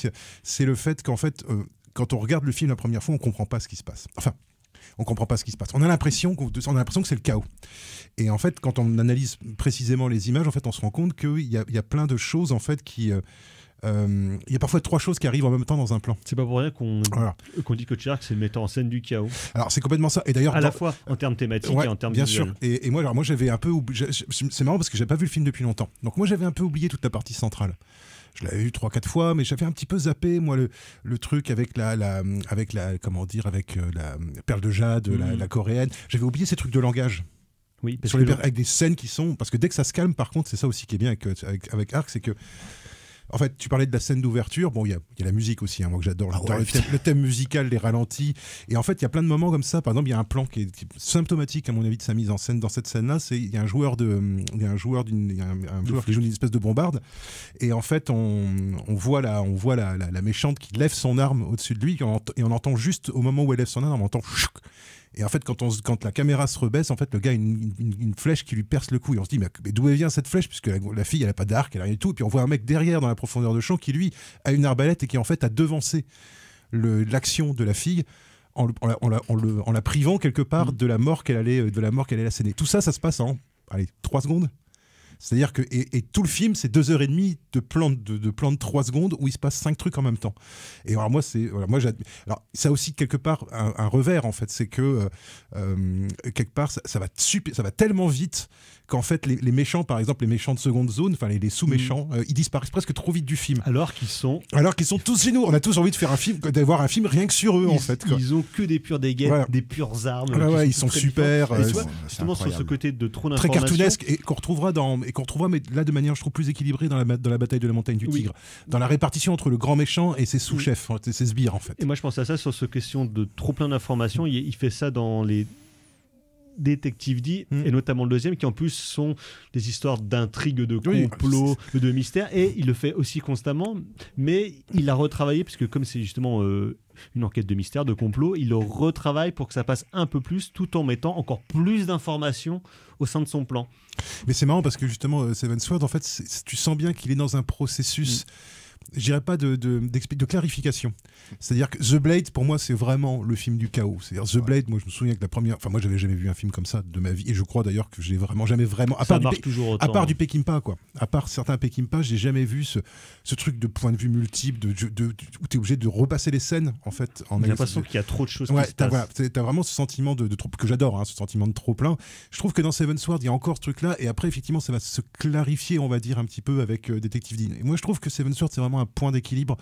F: c'est le fait qu'en fait, quand on regarde le film la première fois, on comprend pas ce qui se passe. Enfin, On comprend pas ce qui se passe. On a l'impression que c'est le chaos. Et en fait, quand on analyse précisément les images, en fait, on se rend compte qu'il y a plein de choses en fait qui il y a parfois 3 choses qui arrivent en même temps dans un plan.
D: C'est pas pour rien qu'on dit que Chirac c'est le metteur en scène du chaos.
F: Alors c'est complètement ça. Et d'ailleurs,
D: à la fois en termes thématiques et en termes
F: bien
D: visuels.
F: sûr. Et moi j'avais un peu c'est marrant parce que j'avais pas vu le film depuis longtemps. Donc moi j'avais un peu oublié toute la partie centrale. Je l'avais vu 3-4 fois, mais j'avais un petit peu zappé moi le truc avec la perle de jade, la coréenne. J'avais oublié ces trucs de langage.
D: Oui, parce
F: avec des scènes qui sont parce que dès que ça se calme, par contre, c'est ça aussi qui est bien avec Arc, c'est que en fait, tu parlais de la scène d'ouverture. Bon, il y a la musique aussi, hein, moi que j'adore. Le thème musical, les ralentis. Et en fait, il y a plein de moments comme ça. Par exemple, il y a un plan qui est symptomatique, à mon avis, de sa mise en scène dans cette scène-là. Il y a un joueur qui joue une espèce de bombarde. Et en fait, on voit la méchante qui lève son arme au-dessus de lui. Et on entend juste au moment où elle lève son arme, on entend. Et en fait, quand la caméra se rebaisse, en fait, le gars a une flèche qui lui perce le cou. Et on se dit, mais d'où vient cette flèche? Puisque la fille, elle n'a pas d'arc, elle a rien du tout. Et puis on voit un mec derrière, dans la profondeur de champ, qui lui a une arbalète et qui en fait a devancé l'action de la fille en la privant quelque part de la mort qu'elle allait asséner. Tout ça se passe en 3 secondes. C'est-à-dire que et tout le film, c'est 2h30 de plan de 3 secondes où il se passe 5 trucs en même temps. Et alors moi, alors ça a aussi quelque part un revers en fait, c'est que quelque part ça va tellement vite qu'en fait les méchants, par exemple les méchants de seconde zone, enfin les sous-méchants, ils disparaissent presque trop vite du film.
D: Alors qu'ils sont
F: tous chez nous. On a tous envie de faire d'avoir un film rien que sur eux en fait. Quoi.
D: Ils ont que des pures dégaines,
F: voilà.
D: Des pures armes.
F: Ils sont super.
D: Et tu vois, justement sur ce côté de trop
F: très
D: d'informations.
F: cartoonesque et qu'on retrouvera mais là de manière je trouve plus équilibrée dans la bataille de la montagne du Tigre, dans la répartition entre le grand méchant et ses sous-chefs, ses sbires en fait.
D: Et moi je pense à ça sur ce question de trop plein d'informations. Il fait ça dans les Détective D et notamment le deuxième qui en plus sont des histoires d'intrigues, de complot, de mystère, et il le fait aussi constamment, mais il a retravaillé puisque comme c'est justement une enquête de mystère, de complot, il le retravaille pour que ça passe un peu plus tout en mettant encore plus d'informations au sein de son plan.
F: Mais c'est marrant parce que justement Seven Sword en fait tu sens bien qu'il est dans un processus je dirais pas de clarification. C'est-à-dire que The Blade, pour moi, c'est vraiment le film du chaos. C'est-à-dire The Blade, moi, je me souviens que moi, j'avais jamais vu un film comme ça de ma vie, et je crois d'ailleurs que j'ai jamais à part du Peckinpah, quoi. À part certains Peckinpah, j'ai jamais vu ce truc de point de vue multiple, où t'es obligé de repasser les scènes, en fait.
D: J'ai l'impression qu'il y a trop de choses qui se passent.
F: Voilà, t'as vraiment ce sentiment de trop, que j'adore, hein, ce sentiment de trop plein. Je trouve que dans Seven Sword, il y a encore ce truc-là, et après, effectivement, ça va se clarifier, on va dire, un petit peu avec Detective Dean. Et moi, je trouve que Seven Sword, c'est vraiment un point d'équilibre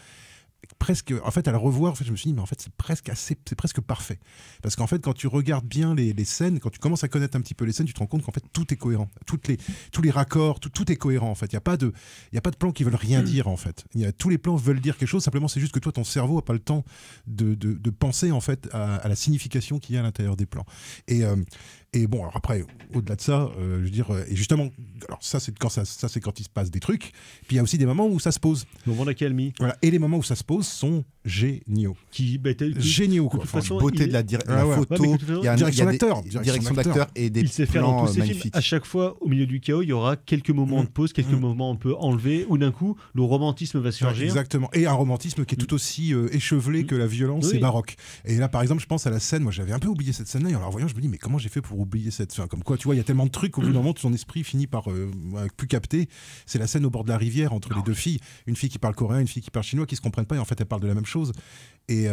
F: presque, en fait, à la revoir, en fait, je me suis dit, mais en fait, c'est presque parfait. Parce qu'en fait, quand tu regardes bien les scènes, quand tu commences à connaître un petit peu les scènes, tu te rends compte qu'en fait, tout est cohérent. Tous les raccords, tout est cohérent, en fait. Il n'y a pas de plans qui veulent rien dire, en fait. Tous les plans veulent dire quelque chose, simplement, c'est juste que toi, ton cerveau n'a pas le temps de penser, en fait, à la signification qu'il y a à l'intérieur des plans. Et bon, alors après, au-delà de ça, je veux dire, et justement, alors ça c'est quand il se passe des trucs. Puis il y a aussi des moments où ça se pose.
D: Le moment d'accalmie.
F: Voilà, et les moments où ça se pose sont géniaux. Géniaux, quoi.
A: De toute façon, beauté de la photo, il y a
F: direction d'acteur
A: et des
D: il sait faire dans tous ses
A: magnifiques.
D: films. À chaque fois, au milieu du chaos, il y aura quelques moments de pause, quelques moments un peu enlevés, où d'un coup, le romantisme va surgir.
F: Exactement. Et un romantisme qui est tout aussi échevelé que la violence et baroque. Et là, par exemple, je pense à la scène. Moi, j'avais un peu oublié cette scène-là. Et en la revoyant, je me dis, mais comment j'ai fait pour oublier cette scène? Comme quoi, tu vois, il y a tellement de trucs qu'au bout d'un moment, ton esprit finit par plus capter. C'est la scène au bord de la rivière entre les deux filles. Une fille qui parle coréen, une fille qui parle chinois, qui se comprennent pas. Et en fait, elles parlent de la même chose. Et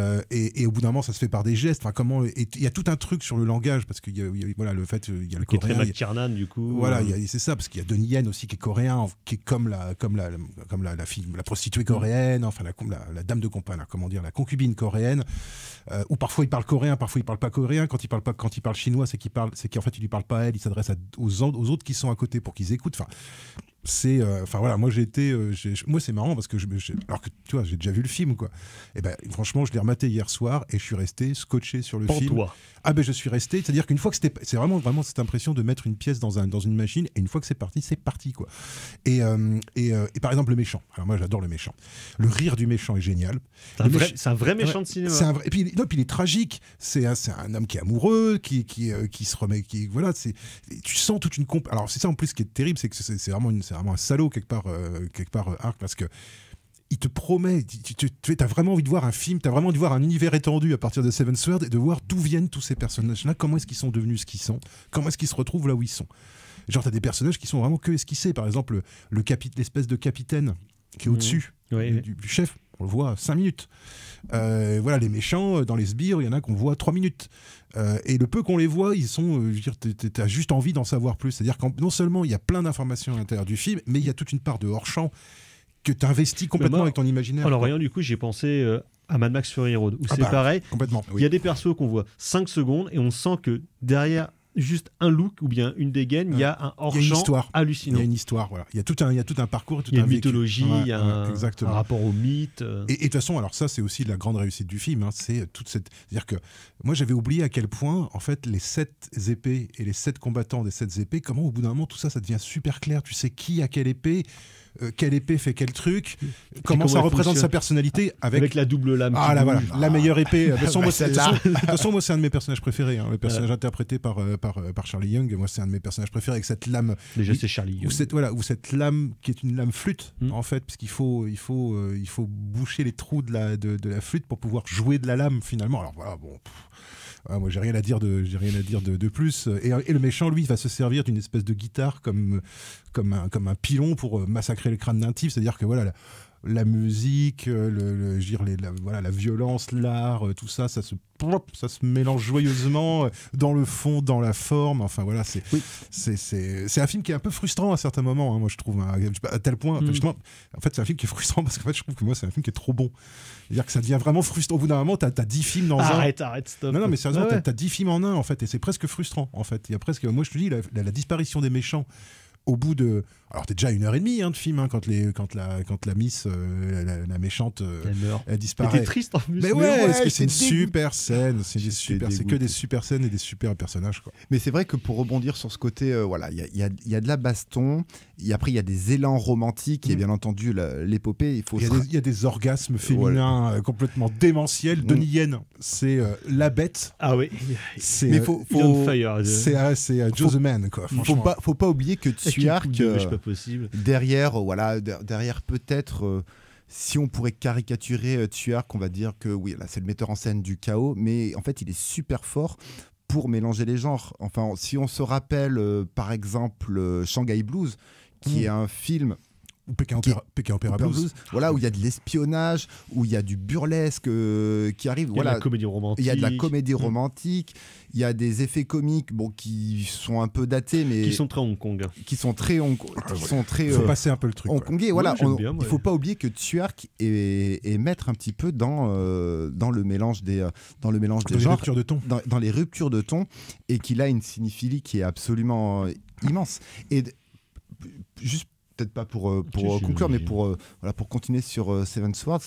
F: au bout d'un moment, ça se fait par des gestes. Enfin, comment? Et il y a tout un truc sur le langage parce qu'il y a voilà le fait, il y a le coréen.
D: Qui est très McTiernan, du coup.
F: Voilà, c'est ça parce qu'il y a Donnie Yen aussi qui est coréen, qui est comme la fille, la prostituée coréenne, enfin la dame de compagnie, comment dire, la concubine coréenne. Ou parfois il parle coréen, parfois il parle pas coréen. Quand il parle chinois, c'est qu'en fait il lui parle pas à elle, il s'adresse aux autres qui sont à côté pour qu'ils écoutent. Enfin voilà, moi moi c'est marrant parce que alors que tu vois, j'ai déjà vu le film, quoi. Et ben franchement, je l'ai rematé hier soir et je suis resté scotché sur le film. Ah ben je suis resté, c'est-à-dire qu'une fois que c'est vraiment cette impression de mettre une pièce dans une machine, et une fois que c'est parti, quoi. Et par exemple le méchant. Alors moi j'adore le méchant. Le rire du méchant est génial.
D: C'est un vrai méchant de cinéma.
F: Et puis il est tragique. C'est un homme qui est amoureux, qui se remet, voilà. Tu sens toute une alors c'est ça en plus qui est terrible, c'est que c'est vraiment un salaud quelque part Arc, parce que il te promet, tu as vraiment envie de voir un film, tu as vraiment envie de voir un univers étendu à partir de Seven Swords et de voir d'où viennent tous ces personnages-là, comment est-ce qu'ils sont devenus ce qu'ils sont, comment est-ce qu'ils se retrouvent là où ils sont. Genre, tu as des personnages qui sont vraiment que esquissés. Par exemple, l'espèce de capitaine qui est au-dessus du chef, on le voit 5 minutes. Voilà, les méchants, dans les sbires, il y en a qu'on voit 3 minutes. Et le peu qu'on les voit, ils sont, je veux dire, t'as juste envie d'en savoir plus. C'est-à-dire que non seulement il y a plein d'informations à l'intérieur du film, mais il y a toute une part de hors-champ que tu investis complètement avec ton imaginaire.
D: Alors rien, du coup, j'ai pensé à Mad Max Fury Road, où c'est pareil.
F: Complètement.
D: Il y a des persos qu'on voit 5 secondes et on sent que derrière juste un look ou bien une dégaine, il y a un hors-champ hallucinant.
F: Il y a une histoire, voilà. Il y a tout un parcours,
D: il y a une mythologie, il y a un
F: exactement.
D: rapport au mythe.
F: Et de toute façon, alors ça, c'est aussi la grande réussite du film. Hein, c'est toute cette, c'est-à-dire que moi, j'avais oublié à quel point, en fait, les 7 épées et les 7 combattants des 7 épées, comment au bout d'un moment tout ça devient super clair. Tu sais qui a quelle épée fait quel truc, comment ça représente sa personnalité avec
D: la double lame.
F: Ah là voilà, la meilleure épée. De toute façon, moi, c'est un de mes personnages préférés. Hein, le personnage interprété par Charlie Young. Moi, c'est un de mes personnages préférés avec cette lame.
D: Déjà, c'est Charlie Young.
F: Ou cette lame qui est une lame flûte en fait, parce qu'il faut boucher les trous de la flûte pour pouvoir jouer de la lame finalement. Alors voilà, bon. Moi, j'ai rien à dire de plus. Et le méchant, lui, va se servir d'une espèce de guitare comme un pilon pour massacrer le crâne d'un type. C'est-à-dire que voilà, la musique, la violence, l'art, tout ça, ça se mélange joyeusement dans le fond, dans la forme. Enfin voilà, c'est un film qui est un peu frustrant à certains moments. Hein, moi, je trouve à tel point. Justement, en fait, c'est un film qui est frustrant parce qu'en fait, je trouve que moi, c'est un film qui est trop bon. C'est-à-dire que ça devient vraiment frustrant. Au bout d'un moment, t'as 10 films dans un.
D: Arrête, stop.
F: Non, mais sérieusement, t'as 10 films en un, en fait, et c'est presque frustrant, en fait. Il y a presque, moi, je te dis, la disparition des méchants au bout de. Alors, t'es déjà 1h30 de film, hein, quand la Miss, la méchante, elle disparaît.
D: T'es triste en plus.
F: Mais ouais, parce que c'est une super scène. C'est que des super scènes et des super personnages, quoi.
E: Mais c'est vrai que pour rebondir sur ce côté, voilà, il y a de la baston. Après, il y a des élans romantiques et bien entendu l'épopée.
F: Il y a des orgasmes féminins complètement démentiels. Denis Yen, c'est la bête.
D: Ah oui.
E: Mais faut
F: c'est Joe the Man, quoi.
E: Faut pas oublier que Tsuyark,
D: possible.
E: derrière peut-être, si on pourrait caricaturer Tsuyark, on va dire que oui, là c'est le metteur en scène du chaos, mais en fait il est super fort pour mélanger les genres. Enfin, si on se rappelle par exemple Shanghai Blues, qui est un film
F: ou Pékin Opera Blues.
E: Voilà, où il y a de l'espionnage, où il y a du burlesque qui arrive.
D: Il y a de la comédie romantique.
E: Il y a de la comédie romantique. Il y a des effets comiques, qui sont un peu datés, mais
D: qui sont très Hong Kong.
E: Il
F: faut passer un peu le truc.
E: Hongkongais, voilà. Il faut pas oublier que Tsuyark est maître un petit peu dans le mélange des genres,
F: ruptures de ton.
E: Dans les ruptures de ton, et qu'il a une cinéphilie qui est absolument immense. Et juste peut-être pas pour conclure, mais pour continuer sur Seven Swords,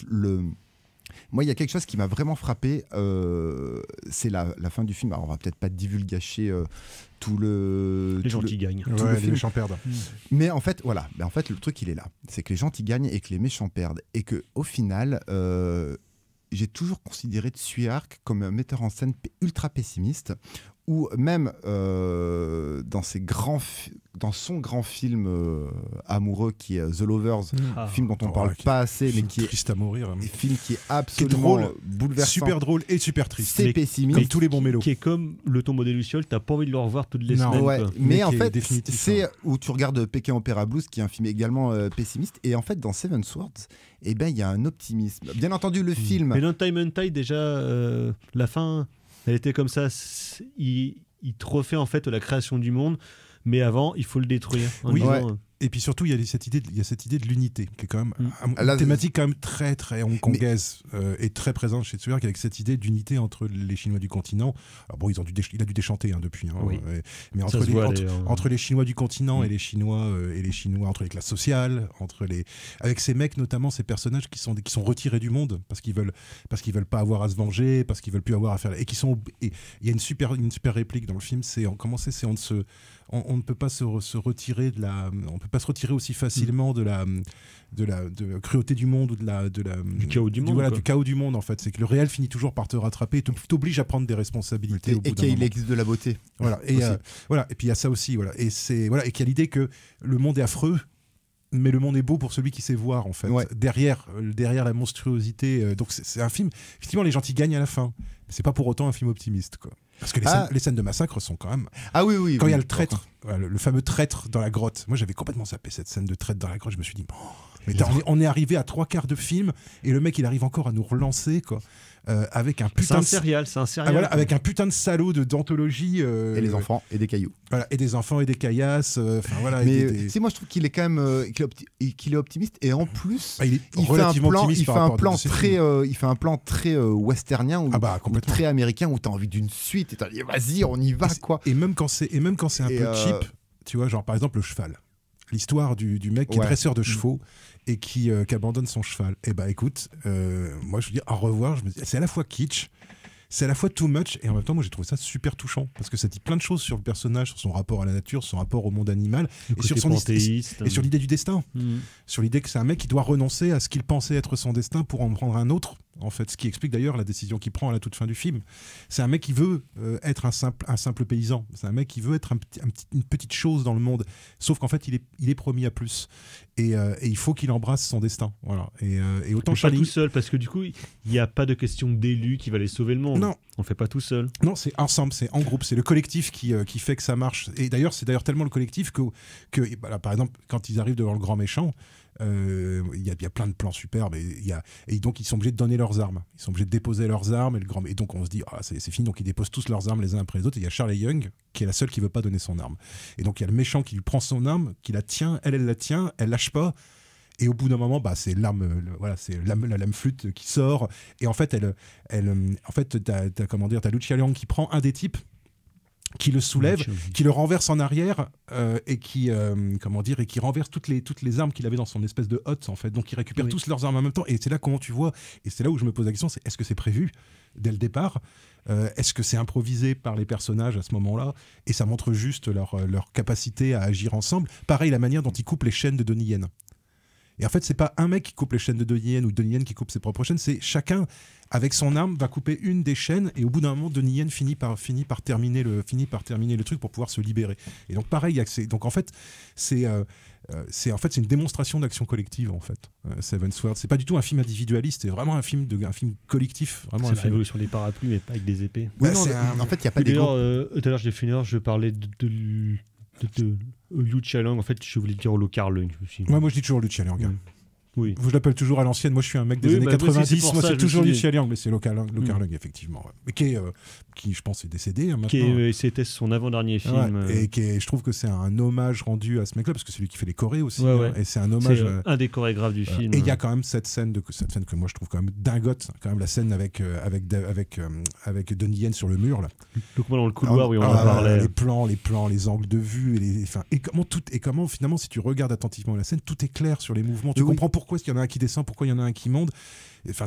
E: moi, il y a quelque chose qui m'a vraiment frappé, c'est la fin du film. Alors, on va peut-être pas divulgacher tout le...
D: Les gentils gagnent.
F: Les méchants perdent.
E: Mais en fait, voilà. En fait, le truc, il est là. C'est que les gentils gagnent et que les méchants perdent. Et qu'au final, j'ai toujours considéré Tsuyark comme un metteur en scène ultra pessimiste, ou même dans son grand film amoureux qui est The Lovers, film dont on parle pas assez, mais qui est
F: triste à mourir,
E: un film qui est absolument
F: drôle,
E: bouleversant,
F: super drôle et super triste.
E: C'est pessimiste,
F: comme tous les bons mélos.
D: Qui est comme Le Tombeau des Lucioles, t'as pas envie de le revoir toutes les semaines.
E: Ouais, mais en fait, c'est
F: hein.
E: où tu regardes Pékin Opera Blues, qui est un film également pessimiste, et en fait dans Seven Swords, il y a un optimisme. Bien entendu, le film.
D: Mais dans Time and Tide, déjà, la fin, elle était comme ça. Il te refait en fait la création du monde, mais avant, il faut le détruire.
F: Et puis surtout, il y a cette idée de l'unité, qui est quand même une thématique quand même très très hongkongaise et très présente chez Tsuyark, avec cette idée d'unité entre les Chinois du continent. Alors bon, il a dû déchanter depuis, mais entre les Chinois du continent et les Chinois entre les classes sociales, avec ces mecs notamment, ces personnages qui sont retirés du monde parce qu'ils veulent pas avoir à se venger, parce qu'ils veulent plus avoir à faire, et il y a une super réplique dans le film, on ne peut pas se retirer on peut pas se retirer aussi facilement de la cruauté du monde ou
D: du chaos du monde.
F: Du chaos du monde, en fait. C'est que le réel finit toujours par te rattraper et t'oblige à prendre des responsabilités.
E: Et qu'il existe de la beauté.
F: Voilà. Et puis il y a ça aussi. Voilà. Et qu'il y a l'idée que le monde est affreux mais le monde est beau pour celui qui sait voir, en fait.
E: Ouais.
F: Derrière la monstruosité. Donc c'est un film. Effectivement, les gentils gagnent à la fin. Mais c'est pas pour autant un film optimiste, quoi. Parce que les scènes de massacre sont quand même.
E: Ah oui.
F: Quand il y a le traître, le fameux traître dans la grotte. Moi, j'avais complètement zappé cette scène de traître dans la grotte. Je me suis dit, mais on est arrivé à 3/4 de film et le mec, il arrive encore à nous relancer, quoi. Avec un putain
D: c'est un serial.
F: voilà, avec un putain de salaud d'anthologie.
E: Et les enfants et des cailloux.
F: Voilà, et des enfants et des caillasses. Voilà.
E: Mais si moi je trouve qu'il est quand même qu'il est optimiste et en plus
F: il est
E: il fait un
F: relativement
E: plan,
F: optimiste
E: il
F: par
E: fait un
F: rapport à
E: plan
F: d'autres
E: très
F: films.
E: il fait un plan très westernien ou
F: Complètement.
E: très américain où t'as envie d'une suite et t'as dit vas-y on y va quoi.
F: Et même quand c'est un peu cheap, tu vois, genre par exemple le cheval. L'histoire du mec qui est dresseur de chevaux et qui abandonne son cheval. Et bah écoute, moi je veux dire au revoir, c'est à la fois kitsch, c'est à la fois too much et en même temps moi j'ai trouvé ça super touchant parce que ça dit plein de choses sur le personnage, sur son rapport à la nature, sur son rapport au monde animal et sur son et sur l'idée du destin. Sur l'idée que c'est un mec qui doit renoncer à ce qu'il pensait être son destin pour en prendre un autre. En fait, ce qui explique d'ailleurs la décision qu'il prend à la toute fin du film. C'est un mec qui veut être un simple paysan. C'est un mec qui veut être une petite chose dans le monde. Sauf qu'en fait, il est promis à plus. Et il faut qu'il embrasse son destin. Voilà. Et autant
D: pas tout seul, parce que du coup, il n'y a pas de question d'élu qui va aller sauver le monde.
F: Non.
D: On ne fait pas tout seul.
F: Non, c'est ensemble, c'est en groupe. C'est le collectif qui fait que ça marche. Et d'ailleurs, c'est tellement le collectif que voilà, par exemple, quand ils arrivent devant le grand méchant, il y a plein de plans superbes et donc ils sont obligés de donner leurs armes, ils sont obligés de déposer leurs armes et donc on se dit c'est fini, donc ils déposent tous leurs armes les uns après les autres et il y a Shirley Young qui est la seule qui veut pas donner son arme et donc il y a le méchant qui lui prend son arme, qui la tient, elle la tient, elle lâche pas et au bout d'un moment c'est l'arme, c'est la lame flûte qui sort et en fait t'as Lucia Liang qui prend un des types, qui le soulève, qui le renverse en arrière et qui renverse toutes les armes qu'il avait dans son espèce de hotte en fait. Donc ils récupèrent tous leurs armes en même temps et c'est là comment tu vois et c'est là où je me pose la question, c'est est-ce que c'est prévu dès le départ, est-ce que c'est improvisé par les personnages à ce moment-là et ça montre juste leur capacité à agir ensemble. Pareil la manière dont ils coupent les chaînes de Donnie Yen. Et en fait, c'est pas un mec qui coupe les chaînes de Donnie Yen ou Donnie Yen qui coupe ses propres chaînes, c'est chacun avec son arme va couper une des chaînes et au bout d'un moment, Donnie Yen finit par terminer le truc pour pouvoir se libérer. Et donc pareil, donc en fait, c'est une démonstration d'action collective en fait. Seven Swords, c'est pas du tout un film individualiste, c'est vraiment un film l'évolution
D: un film révolution des parapluies mais pas avec des épées.
E: Oui, en fait, il y a pas des
D: d'ailleurs, tout à l'heure j'ai fait une heure, je parlais de Liu Chiang, en fait, je voulais dire Luca Lung.
F: Moi je dis toujours Liu Chiang.
D: Oui.
F: Je l'appelle toujours à l'ancienne. Moi, je suis un mec des années 90. Moi, c'est toujours Liu Chiang, mais c'est Luca Lung, effectivement. Mais qui, je pense, est décédé maintenant.
D: C'était son avant-dernier film.
F: Et je trouve que c'est un hommage rendu à ce mec-là, parce que c'est lui qui fait les chorés aussi.
D: Ouais.
F: Et c'est un hommage.
D: C'est un des chorégraphes du film.
F: Et il y a quand même cette scène que moi, je trouve quand même dingote. Quand même la scène avec Donnie Yen sur le mur. Là.
D: Donc, dans le couloir, oui, on en parlait.
F: Les plans, les angles de vue. Et comment, finalement, si tu regardes attentivement la scène, tout est clair sur les mouvements. Tu comprends pourquoi il y en a un qui descend, pourquoi il y en a un qui monte. Enfin,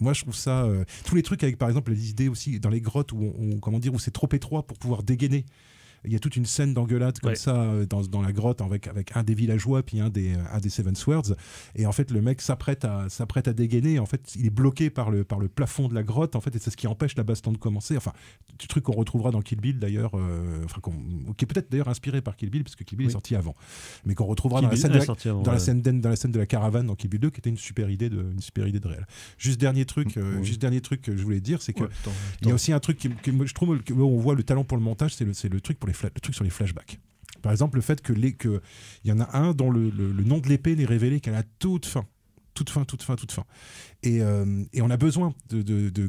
F: moi, je trouve ça. Tous les trucs avec, par exemple, les idées aussi dans les grottes où c'est trop étroit pour pouvoir dégainer. Il y a toute une scène d'engueulade comme ça dans la grotte avec un des villageois puis un des Seven Swords et en fait le mec s'apprête à dégainer, en fait il est bloqué par le plafond de la grotte en fait et c'est ce qui empêche la baston de commencer, enfin du truc qu'on retrouvera dans Kill Bill d'ailleurs, qui est peut-être d'ailleurs inspiré par Kill Bill parce que Kill Bill est sorti avant, mais qu'on retrouvera dans la scène de la caravane dans Kill Bill 2 qui était une super idée de réel. Juste dernier truc que je voulais dire, c'est que il y a aussi un truc que je trouve que on voit le talent pour le montage, c'est le truc le truc sur les flashbacks. Par exemple, le fait que y en a un dont le nom de l'épée n'est révélé qu'à la toute fin. Et on a besoin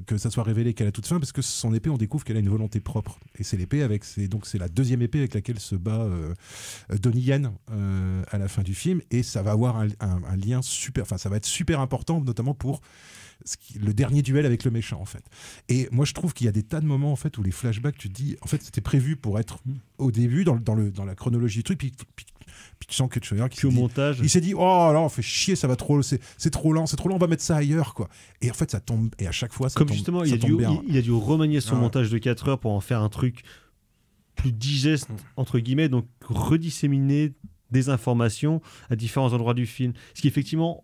F: que ça soit révélé qu'à la toute fin parce que son épée, on découvre qu'elle a une volonté propre. Et c'est l'épée c'est la deuxième épée avec laquelle se bat Donnie Yen à la fin du film. Et ça va avoir un lien super. Enfin, ça va être super important, notamment pour le dernier duel avec le méchant en fait. Et moi je trouve qu'il y a des tas de moments en fait où les flashbacks, tu te dis en fait c'était prévu pour être au début dans la chronologie du truc, puis tu sens que
D: montage
F: il s'est dit oh là on fait chier, ça va trop, c'est trop lent, on va mettre ça ailleurs quoi. Et en fait ça tombe, et à chaque fois ça
D: comme
F: tombe,
D: justement
F: ça tombe bien.
D: il a dû remanier son montage de 4 heures pour en faire un truc plus digeste entre guillemets, donc redisséminer des informations à différents endroits du film, ce qui effectivement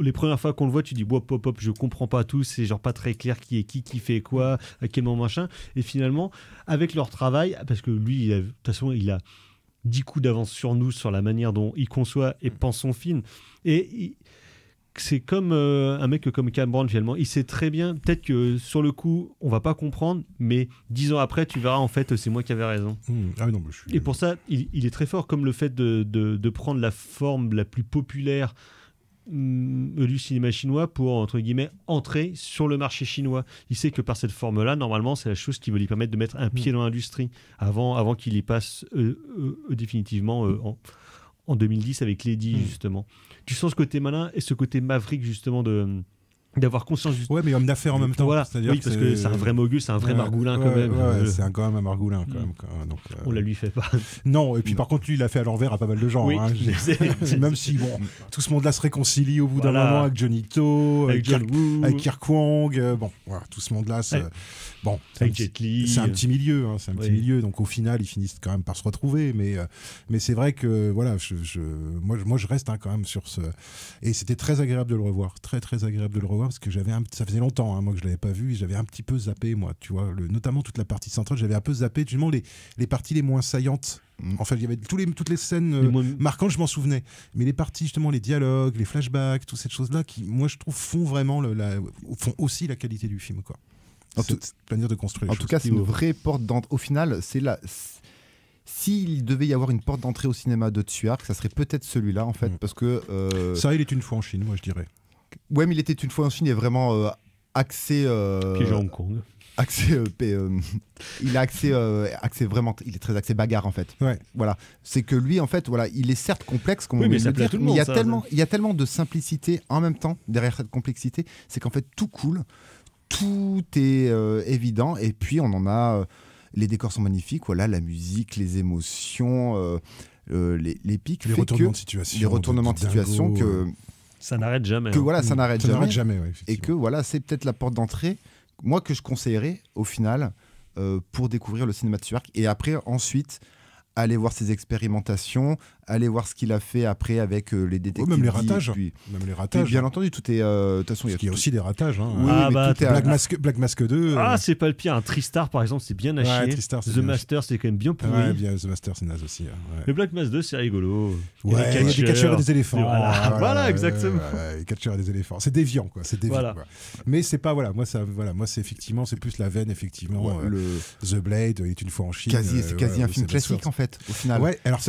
D: les premières fois qu'on le voit, tu dis hop, je comprends pas tout, c'est genre pas très clair qui est qui fait quoi, à quel moment machin. Et finalement, avec leur travail, parce que lui, de toute façon, il a 10 coups d'avance sur nous, sur la manière dont il conçoit et pense son film. Et c'est comme un mec comme Cameron, finalement. Il sait très bien, peut-être que sur le coup, on va pas comprendre, mais 10 ans après, tu verras, en fait, c'est moi qui avais raison.
F: Ah non, mais je suis...
D: Et pour ça, il est très fort, comme le fait de prendre la forme la plus populaire du cinéma chinois pour, entre guillemets, entrer sur le marché chinois. Il sait que par cette forme-là, normalement, c'est la chose qui va lui permettre de mettre un pied dans l'industrie avant qu'il y passe définitivement en 2010 avec Lady, justement. Tu sens ce côté malin et ce côté maverick, justement, d'avoir conscience
F: Ouais, mais homme d'affaires en même temps.
D: Voilà.
F: C'est-à-dire
D: Oui, parce que c'est un vrai mogul, c'est un vrai margoulin quand même.
F: Ouais, c'est quand même un margoulin quand même. Donc,
D: on la lui fait pas.
F: Non, et puis par contre, lui, il a fait à l'envers à pas mal de gens.
D: Oui,
F: hein. Même si, bon, tout ce monde-là se réconcilie au bout d'un
D: Voilà.
F: moment avec Johnny To,
D: Avec John Woo,
F: avec Kirk Wong. Bon, voilà, tout ce monde-là, bon,
D: avec Jet Li.
F: c'est un petit milieu. Hein, c'est un petit milieu. Donc au final, ils finissent quand même par se retrouver. Mais c'est vrai que, voilà, moi, je reste quand même sur ce. Et c'était très agréable de le revoir. Très, très agréable de le revoir parce que ça faisait longtemps, hein, moi, que je l'avais pas vu. J'avais un petit peu zappé, moi, tu vois, notamment toute la partie centrale. J'avais un peu zappé, justement, les parties les moins saillantes. Enfin, il y avait toutes les scènes marquantes, je m'en souvenais. Mais les parties, justement, les dialogues, les flashbacks, toutes ces choses-là qui, moi, je trouve, font vraiment font aussi la qualité du film, quoi. Cette manière de construire.
E: En tout cas, c'est une vraie porte d'entrée. Au final, c'est là. S'il devait y avoir une porte d'entrée au cinéma de Tsui-Hark, ça serait peut-être celui-là, en fait, parce que.
F: Ça, il est une fois en Chine, moi, je dirais.
E: Ouais, mais il était une fois en Chine, il est vraiment axé.
D: Piégé à Hong Kong.
E: Il a axé vraiment. Il est très axé bagarre, en fait.
F: Ouais.
E: Voilà. C'est que lui, en fait, voilà, il est certes complexe, comme
D: Oui,
E: on
D: mais
E: vient
D: ça
E: de
D: plaît
E: le
D: à tout
E: dire,
D: le
E: mais
D: monde,
E: il y a tellement de simplicité en même temps derrière cette complexité, c'est qu'en fait tout coule, tout est évident, et puis on en a. Les décors sont magnifiques, voilà, la musique, les émotions, les pics,
F: les retournements de situation.
E: Les retournements de situation que.
D: Ça n'arrête jamais.
E: Que voilà, ça n'arrête
F: jamais. Ouais,
E: et que voilà, c'est peut-être la porte d'entrée, moi, que je conseillerais au final pour découvrir le cinéma de Tsui-Hark. Et après, ensuite, aller voir ses expérimentations, aller voir ce qu'il a fait après avec les détectives.
F: Même les ratages.
E: Puis,
F: Puis,
E: bien entendu, tout est. De toute façon,
F: il y a aussi des ratages. Hein.
E: Oui, mais tout est
F: Black Mask 2.
D: Ah, c'est pas le pire. Un Tristar, par exemple, c'est bien à chier.
F: Tristar,
D: The Master, c'est quand même bien pourri.
F: Ouais, bien, The Master, c'est naze aussi. Ouais.
D: Le Black Mask 2, c'est rigolo.
F: Il y a des catcheurs et des éléphants.
D: Voilà, exactement.
F: Les catcheurs et des éléphants. C'est déviant, quoi. C'est déviant. Voilà. Quoi. Mais c'est pas, voilà. Moi, c'est effectivement, c'est plus la veine, effectivement. The Blade est une fois en Chine.
E: C'est quasi un film classique, en fait, au final.
F: Ouais, alors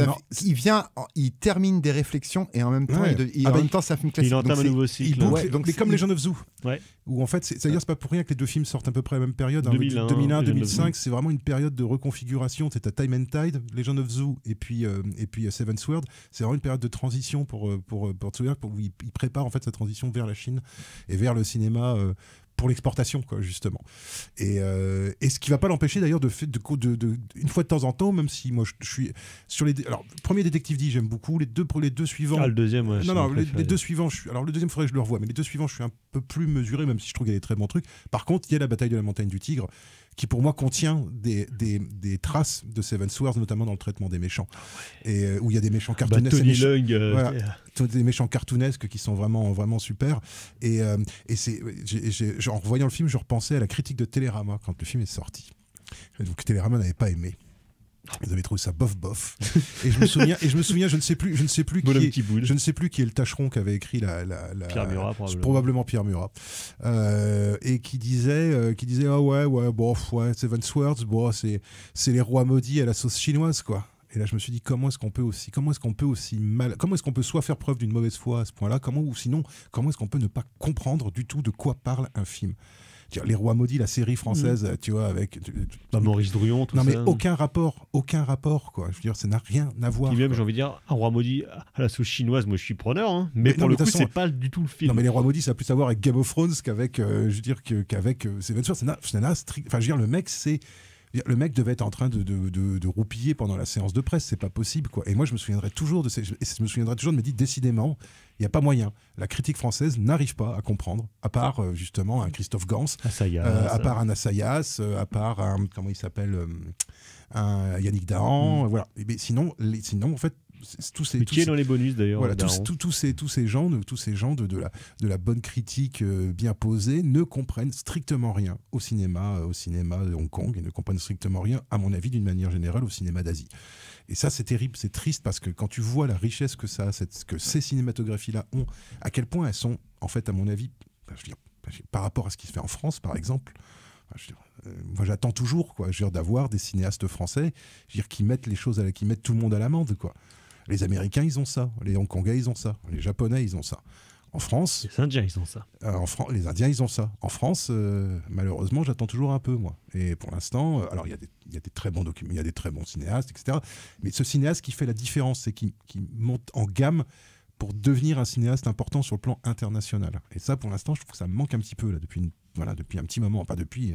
E: il termine des réflexions et en même temps, en même temps, c'est un film classique.
D: Il entame un nouveau cycle.
F: Donc, comme Legend of Zoo.
D: Ouais.
F: Où en fait, c'est-à-dire c'est pas pour rien que les deux films sortent à peu près à la même période.
D: 2001,
F: 2005, c'est vraiment une période de reconfiguration. C'est à Time and Tide, Legend of Zoo et puis Seven Sword. C'est vraiment une période de transition pour Tsui-Hark, où il prépare en fait sa transition vers la Chine et vers le cinéma. Pour l'exportation, quoi, justement. Et ce qui va pas l'empêcher d'ailleurs de une fois de temps en temps, même si moi je suis sur les. Alors, premier Détective D, j'aime beaucoup. Les deux suivants.
D: Ah, le deuxième, ouais.
F: Les deux suivants, alors le deuxième, faudrait que je le revoie, mais les deux suivants, je suis un peu plus mesuré, même si je trouve qu'il y a des très bons trucs. Par contre, il y a la bataille de la montagne du Tigre, qui pour moi contient des traces de Seven Swords, notamment dans le traitement des méchants. Et où il y a des méchants cartoonesques.
D: Tony Leung.
F: Des méchants cartoonesques qui sont vraiment, vraiment super. Et en revoyant le film, je repensais à la critique de Télérama quand le film est sorti. Donc Télérama n'avait pas aimé. Ils avaient trouvé ça bof. Et je me souviens, je ne sais plus qui est le tâcheron qui avait écrit
D: Pierre Murat,
F: probablement Pierre Murat, et qui disait Seven Swords, c'est les rois maudits à la sauce chinoise, quoi. Et là, je me suis dit, comment est-ce qu'on peut soit faire preuve d'une mauvaise foi à ce point-là, comment est-ce qu'on peut ne pas comprendre du tout de quoi parle un film. Les Rois Maudits, la série française, tu vois, avec
D: Maurice Druon, tout ça.
F: Non, mais aucun rapport, quoi. Je veux dire, ça n'a rien à voir.
D: Et même, j'ai envie de dire, un Roi Maudit à la sauce chinoise, moi je suis preneur, hein. Mais pour le coup, c'est pas du tout le film.
F: Non, mais les Rois Maudits, ça a plus à voir avec Game of Thrones qu'avec, qu'avec Seven Swords. Enfin, je veux dire, le mec devait être en train de roupiller pendant la séance de presse, c'est pas possible, quoi. Et moi, je me souviendrai toujours de me dire, décidément, il n'y a pas moyen. La critique française n'arrive pas à comprendre, à part justement un Christophe Gans, à part un Assayas, à part un, comment il s'appelle, un Yannick Dahan, voilà. Mais sinon, en fait,
D: Qui est dans les bonus d'ailleurs.
F: Voilà,
D: Daron.
F: tous ces gens de la bonne critique bien posée ne comprennent strictement rien au cinéma de Hong Kong et ne comprennent strictement rien, à mon avis, d'une manière générale, au cinéma d'Asie. Et ça, c'est terrible, c'est triste parce que quand tu vois la richesse que ça a, que ces cinématographies-là ont, à quel point elles sont, en fait, à mon avis, par rapport à ce qui se fait en France, par exemple. Moi, j'attends toujours, quoi, d'avoir des cinéastes français, qui mettent les choses, qui mettent tout le monde à l'amende, quoi. Les Américains, ils ont ça. Les Hongkongais, ils ont ça. Les Japonais, ils ont ça. En France...
D: Les Indiens, ils ont ça.
F: Les Indiens, ils ont ça. En France, malheureusement, j'attends toujours un peu, moi. Et pour l'instant, alors il y a des très bons documents, il y a des très bons cinéastes, etc. Mais ce cinéaste qui fait la différence, c'est qui monte en gamme pour devenir un cinéaste important sur le plan international. Et ça, pour l'instant, je trouve que ça me manque un petit peu, là, depuis un petit moment. Pas depuis,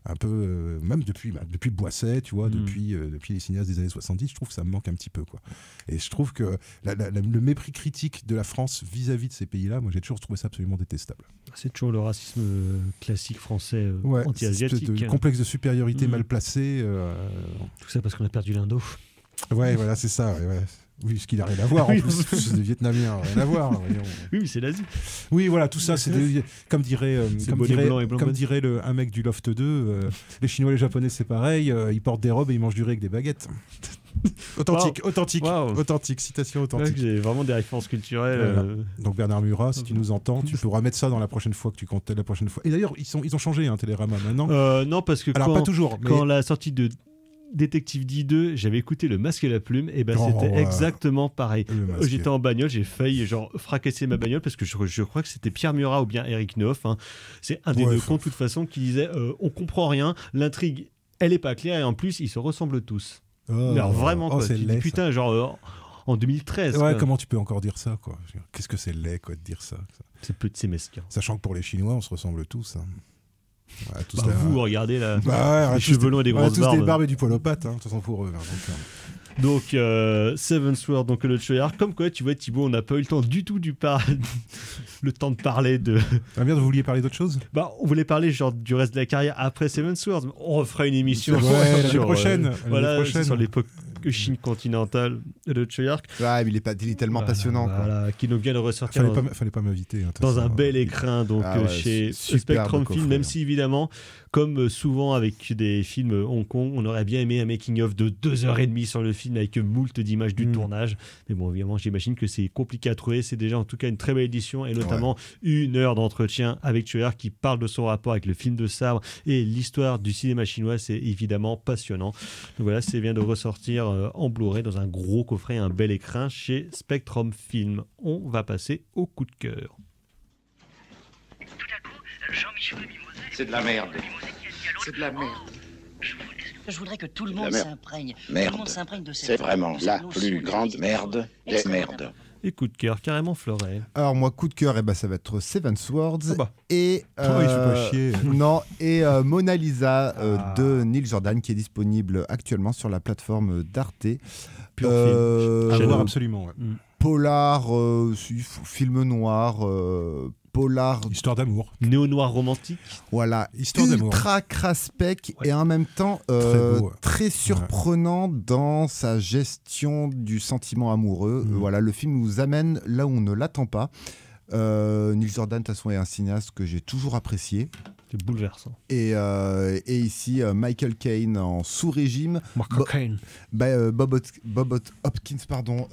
F: un peu... même depuis Boisset, tu vois, depuis les cinéastes des années 70, je trouve que ça me manque un petit peu, quoi. Et je trouve que le mépris critique de la France vis-à-vis de ces pays-là, moi, j'ai toujours trouvé ça absolument détestable.
D: C'est toujours le racisme classique français anti-asiatique.
F: Le complexe de supériorité mal placé.
D: Tout ça parce qu'on a perdu l'Indo.
F: Ouais, voilà, c'est ça. Ouais. Oui, ce qu'il n'a rien à voir en plus. C'est des Vietnamiens, rien à voir.
D: Oui, mais c'est l'Asie.
F: Oui, voilà, tout ça, c'est comme dirait un mec du Loft 2, les Chinois et les Japonais, c'est pareil, ils portent des robes et ils mangent du riz avec des baguettes. Authentique, citation authentique.
D: Ouais, j'ai vraiment des références culturelles.
F: Voilà. Donc Bernard Murat, si tu nous entends, tu pourras mettre ça dans la prochaine fois que tu comptes la prochaine fois. Et d'ailleurs, ils ont changé, Télérama maintenant.
D: Non, parce que
F: alors, pas toujours, mais...
D: quand la sortie de Détective D2, j'avais écouté Le Masque et la Plume, et c'était exactement pareil. J'étais en bagnole, j'ai failli fracasser ma bagnole parce que je crois que c'était Pierre Murat ou bien Eric Neuf. C'est un des deux cons de toute façon qui disait on comprend rien, l'intrigue elle est pas claire et en plus ils se ressemblent tous. Mais alors vraiment quoi. Tu dis, putain, en 2013.
F: Ouais, comment tu peux encore dire ça, quoi. Qu'est-ce que c'est laid, quoi, de dire ça.
D: C'est mesquin.
F: Sachant que pour les Chinois, on se ressemble tous. Ouais,
D: vous regardez les cheveux longs et des grosses barbes.
F: Tous des barbes et du poil aux pattes, de toute façon pour eux.
D: Donc Seven Sword, donc le Choyard. Comme quoi, tu vois, Thibaut, on n'a pas eu le temps du tout le temps de parler de.
F: Ah merde, vous vouliez parler d'autre chose ?
D: On voulait parler du reste de la carrière après Seven Swords. On refera une émission
F: l'année prochaine.
D: Sur l'époque Chine continentale de Choyard.
E: Ouais, mais il est tellement passionnant.
D: Voilà, qui nous vient de ressortir.
F: Fallait pas m'inviter.
D: Dans un bel écrin, donc chez Spectrum Film, même si évidemment, comme souvent avec des films Hong Kong, on aurait bien aimé un making-of de 2h30 sur le film avec moult d'images du tournage. Mais bon, évidemment, j'imagine que c'est compliqué à trouver. C'est déjà en tout cas une très belle édition et notamment 1 heure d'entretien avec Choyard qui parle de son rapport avec le film de sabre et l'histoire du cinéma chinois. C'est évidemment passionnant. Donc voilà, c'est vient de ressortir en Blu-ray dans un gros coffret, un bel écrin chez Spectrum Film. On va passer au coup de cœur.
G: Tout à coup, Jean-Michel Mimosé...
H: C'est de la merde.
G: C'est de la merde. Je voudrais que tout le monde s'imprègne.
H: Merde.
G: Tout le monde s'imprègne de cette...
H: C'est vraiment la plus grande merde des merdes.
D: Et coup de cœur, carrément Floret.
E: Alors moi, coup de cœur, ça va être Seven Swords et
F: il fait pas chier.
E: Non, et Mona Lisa de Neil Jordan qui est disponible actuellement sur la plateforme d'Arte.
D: Pur film.
F: À voir absolument. Ouais.
E: Polar, film noir. Polar,
F: histoire d'amour,
D: néo-noir romantique,
E: voilà,
F: histoire
E: ultra craspec et en même temps très surprenant dans sa gestion du sentiment amoureux. Voilà, le film nous amène là où on ne l'attend pas. Neil Jordan, de toute façon, est un cinéaste que j'ai toujours apprécié.
D: C'est bouleversant.
E: Et ici, Michael Caine en sous-régime. Bob Hopkins, pardon.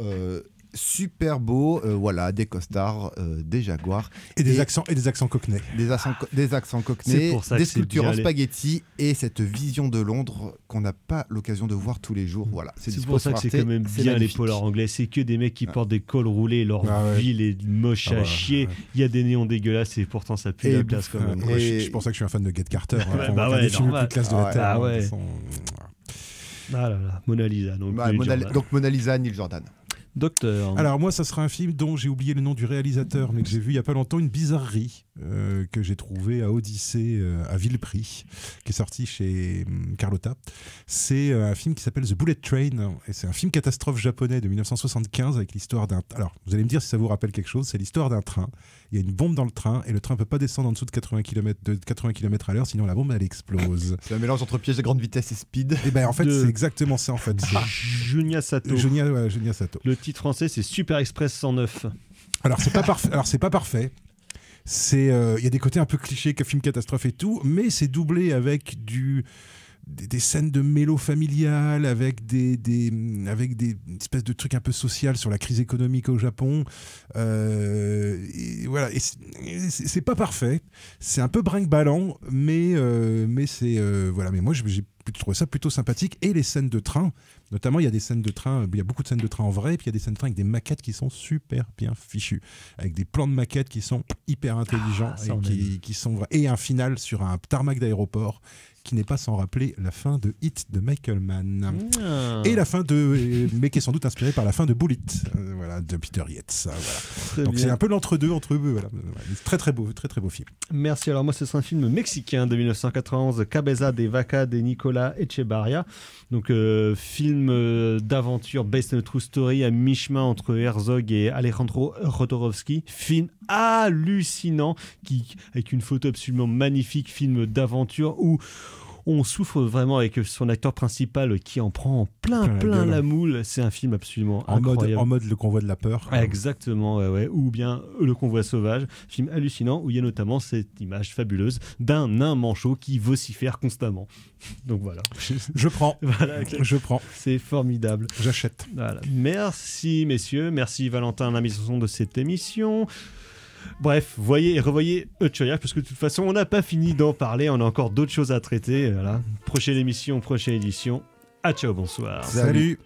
E: Super beau, voilà, des costards, des jaguars
F: et des accents cockney.
E: Des accents cockney, des sculptures en spaghetti et cette vision de Londres qu'on n'a pas l'occasion de voir tous les jours. Voilà,
D: c'est pour ça que c'est quand même bien les polars anglais. C'est que des mecs qui portent des cols roulés, leur ville est moche à chier. Il y a des néons dégueulasses et pourtant ça pue la place quand même.
F: C'est pour ça que je suis un fan de Get Carter.
D: Des
F: films plus classe de la terre.
D: Ah là là, Mona Lisa.
E: Donc Mona Lisa, Neil Jordan.
D: Docteur.
F: Alors moi, ça sera un film dont j'ai oublié le nom du réalisateur, mais que j'ai vu il y a pas longtemps, une bizarrerie. que j'ai trouvé à Odyssée à Villeprix, qui est sorti chez Carlotta. C'est un film qui s'appelle The Bullet Train, et c'est un film catastrophe japonais de 1975 avec l'histoire d'un... Alors, vous allez me dire si ça vous rappelle quelque chose, c'est l'histoire d'un train. Il y a une bombe dans le train, et le train ne peut pas descendre en dessous de 80 km à l'heure, sinon la bombe, elle explose.
E: C'est un mélange entre piège de grande vitesse et speed.
F: Et ben en fait, c'est exactement ça, en fait.
D: Junya Sato.
F: Junya Sato.
D: Le titre français, c'est Super Express 109.
F: Alors, c'est pas parfait. Alors, c'est pas parfait. Il y a des côtés un peu clichés que film catastrophe et tout, mais c'est doublé avec des scènes de mélo familial, avec des espèces de trucs un peu sociaux sur la crise économique au Japon. Et voilà, et c'est pas parfait, c'est un peu brinque-ballant, mais c'est voilà. Mais moi, j'ai trouvé ça plutôt sympathique. Et les scènes de train, notamment, il y a des scènes de train, il y a beaucoup de scènes de train en vrai, et puis il y a des scènes de train avec des maquettes qui sont super bien fichues, avec des plans de maquettes qui sont hyper intelligents et qui sont vrais. Et un final sur un tarmac d'aéroport qui n'est pas sans rappeler la fin de Hit de Michael Mann. Et la fin mais qui est sans doute inspirée par la fin de Bullet, voilà, de Peter Yates. Voilà. Donc c'est un peu l'entre-deux entre eux. Voilà. Très très beau film.
D: Merci. Alors moi, ce sera un film mexicain de 1991, Cabeza de Vaca de Nicolas Echevarria. Donc film d'aventure based on a true story à mi-chemin entre Herzog et Alejandro Jodorowsky. Film hallucinant avec une photo absolument magnifique, film d'aventure où on souffre vraiment avec son acteur principal qui en prend plein la moule. C'est un film absolument incroyable.
F: En mode Le Convoi de la peur.
D: Exactement, ouais. Ou bien Le Convoi sauvage, film hallucinant où il y a notamment cette image fabuleuse d'un nain manchot qui vocifère constamment. Donc voilà.
F: Je prends.
D: Voilà,
F: je prends.
D: C'est formidable.
F: J'achète.
D: Voilà. Merci messieurs, merci Valentin à la mise en son de cette émission. Bref, voyez et revoyez Euphoria, parce que de toute façon, on n'a pas fini d'en parler, on a encore d'autres choses à traiter. Voilà. Prochaine émission, prochaine édition. À ciao, bonsoir.
F: Salut.